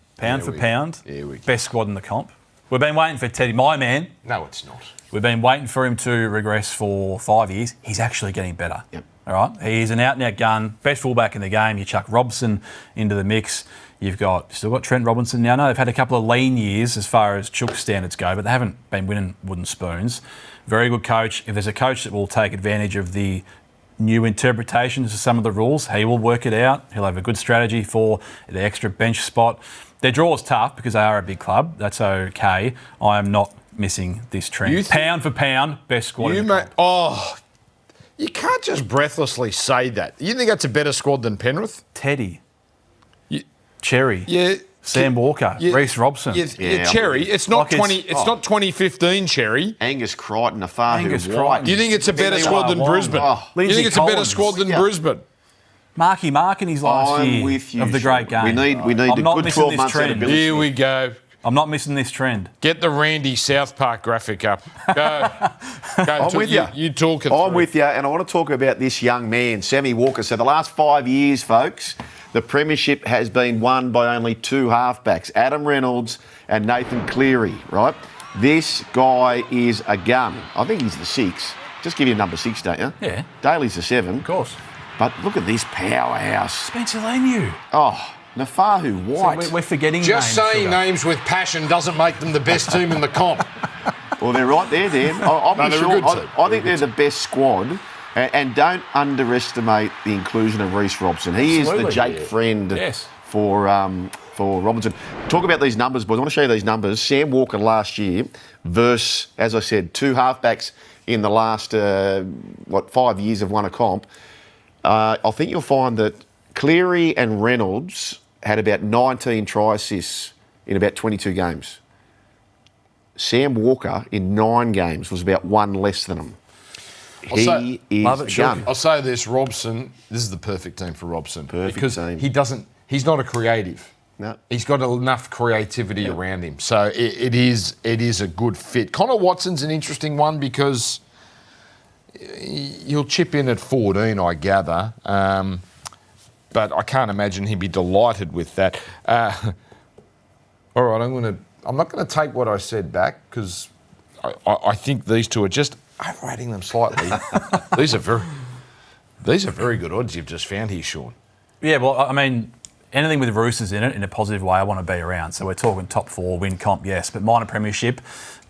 [SPEAKER 1] Here we go.
[SPEAKER 3] best squad in the comp. We've been waiting for Teddy, my man.
[SPEAKER 1] No, it's not.
[SPEAKER 3] We've been waiting for him to regress for 5 years. He's actually getting better.
[SPEAKER 2] Yep.
[SPEAKER 3] All right? He's an out-and-out gun, best fullback in the game. You chuck Robson into the mix. You've still got Trent Robinson now. No, they've had a couple of lean years as far as Chook standards go, but they haven't been winning wooden spoons. Very good coach. If there's a coach that will take advantage of the new interpretations of some of the rules, he will work it out. He'll have a good strategy for the extra bench spot. Their draw is tough because they are a big club. That's okay. I am not missing this trend. Pound for pound, best squad in the comp.
[SPEAKER 1] You can't just breathlessly say that. You think that's a better squad than Penrith?
[SPEAKER 3] Teddy. Cherry.
[SPEAKER 1] Yeah.
[SPEAKER 3] Sam Walker. Reece Robson.
[SPEAKER 1] Cherry. It's not 2015 Cherry.
[SPEAKER 2] Angus Crichton, Afahu
[SPEAKER 3] Angus
[SPEAKER 2] White.
[SPEAKER 3] Crichton.
[SPEAKER 1] You think it's a better squad than Brisbane? You
[SPEAKER 3] Lindsay
[SPEAKER 1] think it's a better
[SPEAKER 3] Collins.
[SPEAKER 1] squad than
[SPEAKER 2] Yeah.
[SPEAKER 1] Brisbane?
[SPEAKER 3] Marky Mark in his last
[SPEAKER 2] I'm
[SPEAKER 3] year
[SPEAKER 2] with you,
[SPEAKER 3] of the great
[SPEAKER 2] Sean.
[SPEAKER 3] game.
[SPEAKER 2] We need
[SPEAKER 3] I'm
[SPEAKER 2] a
[SPEAKER 3] not
[SPEAKER 2] good
[SPEAKER 3] missing
[SPEAKER 2] 12
[SPEAKER 3] this
[SPEAKER 2] months out of
[SPEAKER 3] trend.
[SPEAKER 2] Billy
[SPEAKER 1] Here
[SPEAKER 2] Smith.
[SPEAKER 1] we go.
[SPEAKER 3] I'm not missing this trend.
[SPEAKER 1] Get the Randy South Park graphic up. Go.
[SPEAKER 2] I'm with you.
[SPEAKER 1] You talk it
[SPEAKER 2] I'm
[SPEAKER 1] through.
[SPEAKER 2] with you, and I want to talk about this young man, Sammy Walker. So the last 5 years, folks, the premiership has been won by only two halfbacks, Adam Reynolds and Nathan Cleary, right? This guy is a gun. I think he's the 6. Just give you number 6, don't you?
[SPEAKER 3] Yeah.
[SPEAKER 2] Daly's the 7.
[SPEAKER 3] Of course.
[SPEAKER 2] But look at this powerhouse.
[SPEAKER 3] Spencer Leniu.
[SPEAKER 2] Oh, Nafahu White.
[SPEAKER 3] So we're forgetting
[SPEAKER 1] Just
[SPEAKER 3] names,
[SPEAKER 1] saying
[SPEAKER 3] Sugar.
[SPEAKER 1] names with passion doesn't make them the best team in the comp.
[SPEAKER 2] Well, they're right there, Dan. I'll be
[SPEAKER 1] No, they're a
[SPEAKER 2] sure.
[SPEAKER 1] good team.
[SPEAKER 2] I think they're the best squad. And don't underestimate the inclusion of Reece Robson. He is the
[SPEAKER 3] Absolutely.
[SPEAKER 2] Jake friend
[SPEAKER 3] Yes.
[SPEAKER 2] for Robinson. Talk about these numbers, boys. I want to show you these numbers. Sam Walker last year versus, as I said, two halfbacks in the last, 5 years have won a comp. I think you'll find that Cleary and Reynolds had about 19 try assists in about 22 games. Sam Walker in 9 games was about one less than them. He is
[SPEAKER 3] love
[SPEAKER 2] a
[SPEAKER 3] it,
[SPEAKER 2] gun.
[SPEAKER 1] I'll say this, Robson, this is the perfect team for Robson.
[SPEAKER 2] Perfect
[SPEAKER 1] because
[SPEAKER 2] team.
[SPEAKER 1] he's not a creative.
[SPEAKER 2] No.
[SPEAKER 1] He's got enough creativity around him. So it is a good fit. Connor Watson's an interesting one because he'll chip in at 14, I gather. But I can't imagine he'd be delighted with that. All right, I'm not going to take what I said back because I think these two are just overrating them slightly. These are very good odds you've just found here, Sean.
[SPEAKER 3] Yeah, well, I mean, anything with Roosters in it, in a positive way, I want to be around. So we're talking top 4, win comp, yes, but minor premiership.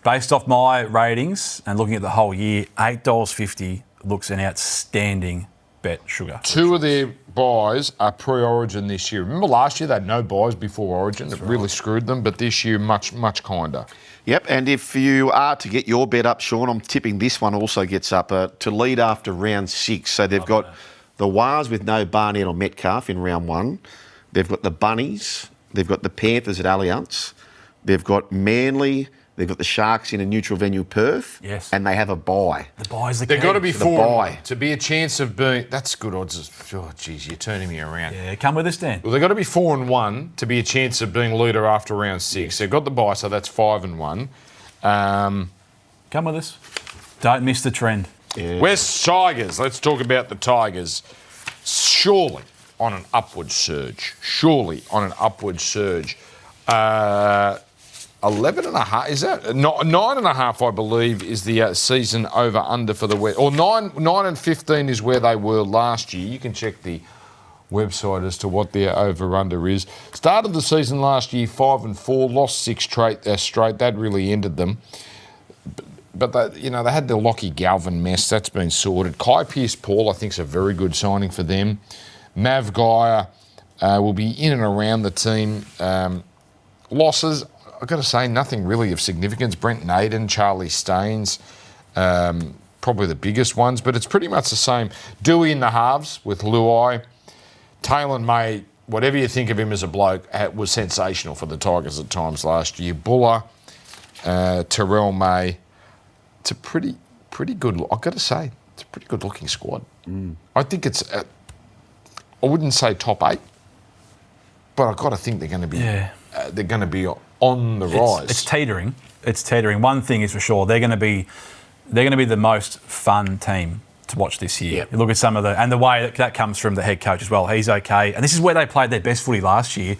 [SPEAKER 3] Based off my ratings and looking at the whole year, $8.50 looks an outstanding bet, Sugar.
[SPEAKER 1] 2 of their buys are pre-Origin this year. Remember last year they had no buys before Origin. It really screwed them, but this year much kinder.
[SPEAKER 2] Yep, and if you are to get your bet up, Sean, I'm tipping this one also gets up to lead after round 6. So they've got the Wars with no Barnett or Metcalf in round 1. They've got the Bunnies. They've got the Panthers at Allianz. They've got Manly. They've got the Sharks in a neutral venue, Perth.
[SPEAKER 3] Yes.
[SPEAKER 2] And they have a bye.
[SPEAKER 3] The buy's the
[SPEAKER 1] They've
[SPEAKER 3] key.
[SPEAKER 1] got to be
[SPEAKER 2] the
[SPEAKER 1] 4
[SPEAKER 2] bye.
[SPEAKER 1] to be a chance of being. That's good odds. Oh, geez, you're turning me around.
[SPEAKER 3] Yeah, come with us, Dan.
[SPEAKER 1] Well, they've got to be 4-1 to be a chance of being leader after round 6. They've got the bye, so that's 5-1.
[SPEAKER 3] Come with us. Don't miss the trend.
[SPEAKER 2] Yeah.
[SPEAKER 1] West Tigers. Let's talk about the Tigers. Surely on an upward surge. 11.5, is that? 9.5, I believe, is the season over under for the West. Or 9 and 15 is where they were last year. You can check the website as to what their over under is. Started the season last year 5-4, lost 6 straight. That really ended them. But they had the Lockie Galvin mess. That's been sorted. Kai Pearce-Paul, I think, is a very good signing for them. Mav Geyer will be in and around the team. Losses, I've got to say, nothing really of significance. Brent Naden, Charlie Staines, probably the biggest ones, but it's pretty much the same. Dewey in the halves with Luai. Taylor May whatever you think of him as a bloke, was sensational for the Tigers at times last year. Buller, Terrell May, it's a pretty good. I've got to say, it's a pretty good looking squad. I think it's. I wouldn't say top 8, but I've got to think they're going to be.
[SPEAKER 3] Yeah.
[SPEAKER 1] They're going to be on the rise.
[SPEAKER 3] It's teetering. It's teetering. One thing is for sure, they're going to be the most fun team to watch this year.
[SPEAKER 2] Yep.
[SPEAKER 3] You look at some of the way that comes from the head coach as well. He's okay, and this is where they played their best footy last year,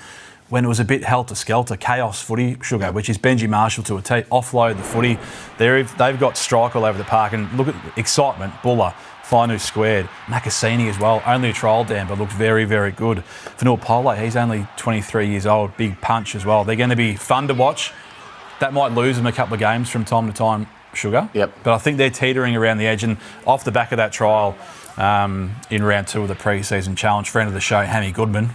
[SPEAKER 3] when it was a bit helter-skelter, chaos footy, Sugar, which is Benji Marshall to a tee, offload the footy. They've got strike all over the park, and look at excitement. Buller, Fainu squared, Makasini as well, only a trial down, but looked very, very good. Vanil Pole, he's only 23 years old, big punch as well. They're going to be fun to watch. That might lose them a couple of games from time to time, Sugar.
[SPEAKER 2] Yep.
[SPEAKER 3] But I think they're teetering around the edge, and off the back of that trial in round 2 of the pre-season challenge, friend of the show, Hammy Goodman,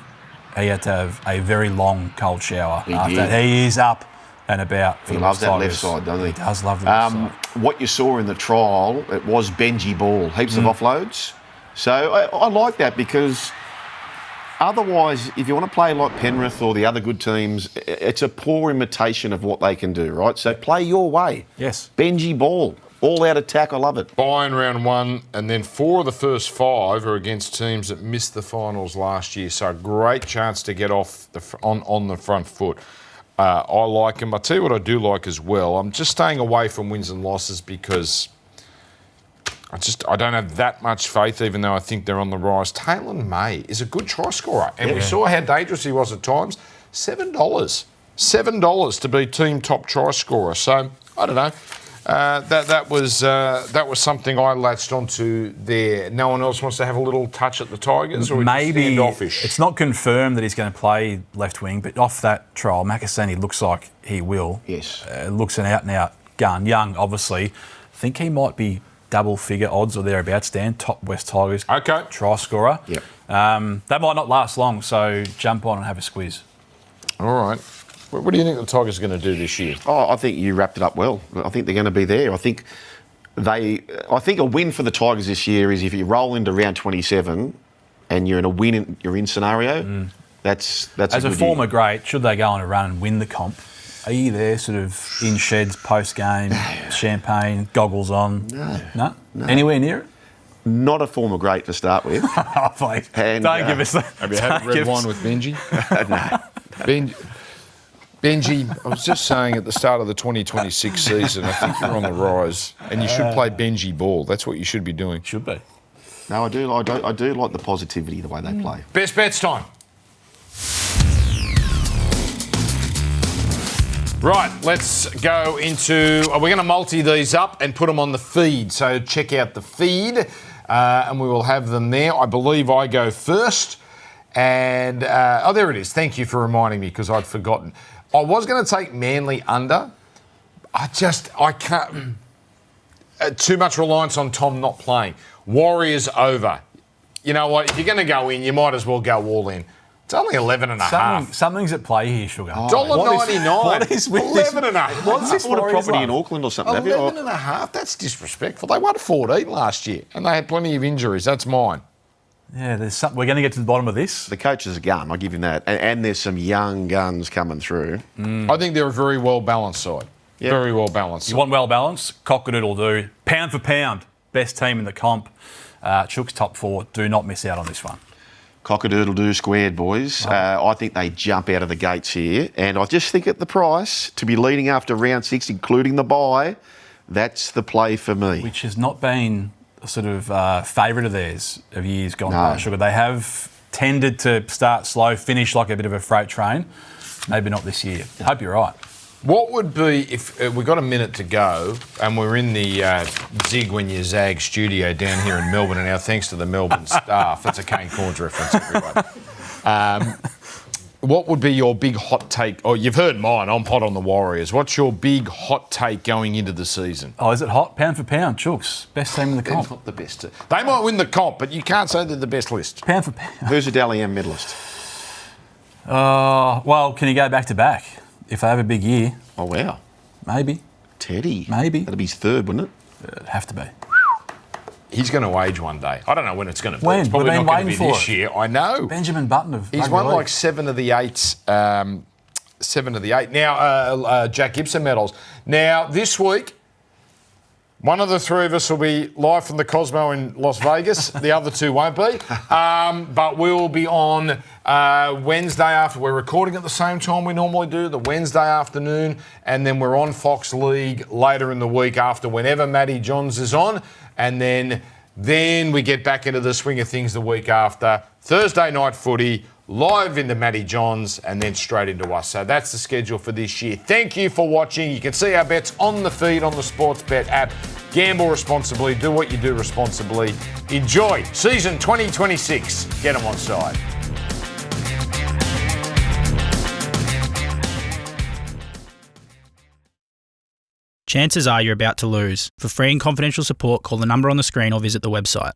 [SPEAKER 3] he had to have a very long cold shower after that. He is up and about.
[SPEAKER 2] He loves that left side, doesn't he?
[SPEAKER 3] He does love the left side.
[SPEAKER 2] What you saw in the trial, it was Benji ball, heaps of offloads. So I like that, because otherwise, if you want to play like Penrith or the other good teams, it's a poor imitation of what they can do, right? So play your way.
[SPEAKER 3] Yes.
[SPEAKER 2] Benji ball, all out attack, I love it.
[SPEAKER 1] Bye in round 1, and then 4 of the first 5 are against teams that missed the finals last year. So a great chance to get off on the front foot. I like him. I'll tell you what I do like as well. I'm just staying away from wins and losses because I don't have that much faith, even though I think they're on the rise. Taylor May is a good try scorer, and we saw how dangerous he was at times. $7 to be team top try scorer. So I don't know. That was something I latched onto there. No one else wants to have a little touch at the Tigers, or
[SPEAKER 3] maybe
[SPEAKER 1] standoffish?
[SPEAKER 3] It's not confirmed that he's going to play left wing, but off that trial, Makasini looks like he will.
[SPEAKER 2] Yes.
[SPEAKER 3] Looks an out-and-out gun. Young, obviously. I think he might be double-figure odds or thereabouts, Dan. Top West Tigers try scorer.
[SPEAKER 2] Yep.
[SPEAKER 3] That might not last long, so jump on and have a squeeze.
[SPEAKER 1] All right. What do you think the Tigers are going to do this year?
[SPEAKER 2] Oh, I think you wrapped it up well. I think they're going to be there. I think a win for the Tigers this year is if you roll into round 27 and you're in a win-in scenario. That's
[SPEAKER 3] as a former great. Should they go on a run and win the comp? Are you there, sort of in sheds post game, champagne, goggles on? No. Anywhere near it?
[SPEAKER 2] Not a former great to start with.
[SPEAKER 3] Oh, please.
[SPEAKER 2] And,
[SPEAKER 3] don't give us that.
[SPEAKER 1] Have you had red wine with Benji? No. Benji, I was just saying at the start of the 2026 season, I think you're on the rise, and you should play Benji ball. That's what you should be doing.
[SPEAKER 3] Should be.
[SPEAKER 2] No, I do like the positivity, the way they play.
[SPEAKER 1] Best bets time. Right, let's go into... We're going to multi these up and put them on the feed. So check out the feed, and we will have them there. I believe I go first. And, there it is. Thank you for reminding me, because I'd forgotten. I was going to take Manly under. I can't... too much reliance on Tom not playing. Warriors over. You know what? If you're going to go in, you might as well go all in. It's only 11 and a half.
[SPEAKER 3] Something's at play here, Sugar.
[SPEAKER 1] $1.99.
[SPEAKER 3] What is with
[SPEAKER 1] 11 and a half.
[SPEAKER 2] What's this bought a property in Auckland or something?
[SPEAKER 1] 11 and a half. That's disrespectful. They won 14 last year, and they had plenty of injuries. That's mine.
[SPEAKER 3] Yeah, we're going to get to the bottom of this.
[SPEAKER 2] The coach is a gun, I'll give him that. And there's some young guns coming through.
[SPEAKER 1] I think they're a very well-balanced side. Yep. Very well-balanced.
[SPEAKER 3] You want well-balanced? Cock-a-doodle do. Pound for pound, best team in the comp. Chook's top 4. Do not miss out on this one.
[SPEAKER 2] Cock-a-doodle-doo squared, boys. I think they jump out of the gates here. And I just think at the price, to be leading after round 6, including the bye, that's the play for me.
[SPEAKER 3] Which has not been a sort of favourite of theirs of years gone by, Sugar. They have tended to start slow, finish like a bit of a freight train. Maybe not this year. I hope you're right.
[SPEAKER 1] What would be, if we've got a minute to go and we're in the Zig When You Zag studio down here in Melbourne, and our thanks to the Melbourne staff. That's a Kane Corns reference, everyone. What would be your big hot take? Oh, you've heard mine. I'm hot on the Warriors. What's your big hot take going into the season?
[SPEAKER 3] Oh, is it hot? Pound for pound, Chooks. Best team in the comp.
[SPEAKER 1] They're not the best. They might win the comp, but you can't say they're the best list.
[SPEAKER 3] Pound for pound.
[SPEAKER 2] Who's a Dally M medalist?
[SPEAKER 3] Well, can he go back to back? If they have a big year.
[SPEAKER 2] Oh, wow.
[SPEAKER 3] Maybe.
[SPEAKER 2] Teddy.
[SPEAKER 3] Maybe.
[SPEAKER 2] That'd be his third, wouldn't it?
[SPEAKER 3] It'd have to be.
[SPEAKER 1] He's going to age one day. I don't know when it's going to be.
[SPEAKER 3] When?
[SPEAKER 1] It's probably
[SPEAKER 3] We've been
[SPEAKER 1] not going to be
[SPEAKER 3] waiting for
[SPEAKER 1] this
[SPEAKER 3] it.
[SPEAKER 1] year. I know.
[SPEAKER 3] Benjamin Button of
[SPEAKER 1] He's
[SPEAKER 3] rugby
[SPEAKER 1] won
[SPEAKER 3] league.
[SPEAKER 1] like 7 of the 8. 7 of the 8. Now, Jack Gibson medals. Now, this week, one of the 3 of us will be live from the Cosmo in Las Vegas. The other 2 won't be. But we'll be on Wednesday after. We're recording at the same time we normally do, the Wednesday afternoon. And then we're on Fox League later in the week after whenever Matty Johns is on. And then we get back into the swing of things the week after. Thursday night footy, live into Matty Johns, and then straight into us. So that's the schedule for this year. Thank you for watching. You can see our bets on the feed on the Sportsbet app. Gamble responsibly. Do what you do responsibly. Enjoy season 2026. Get them on side.
[SPEAKER 4] Chances are you're about to lose. For free and confidential support, call the number on the screen or visit the website.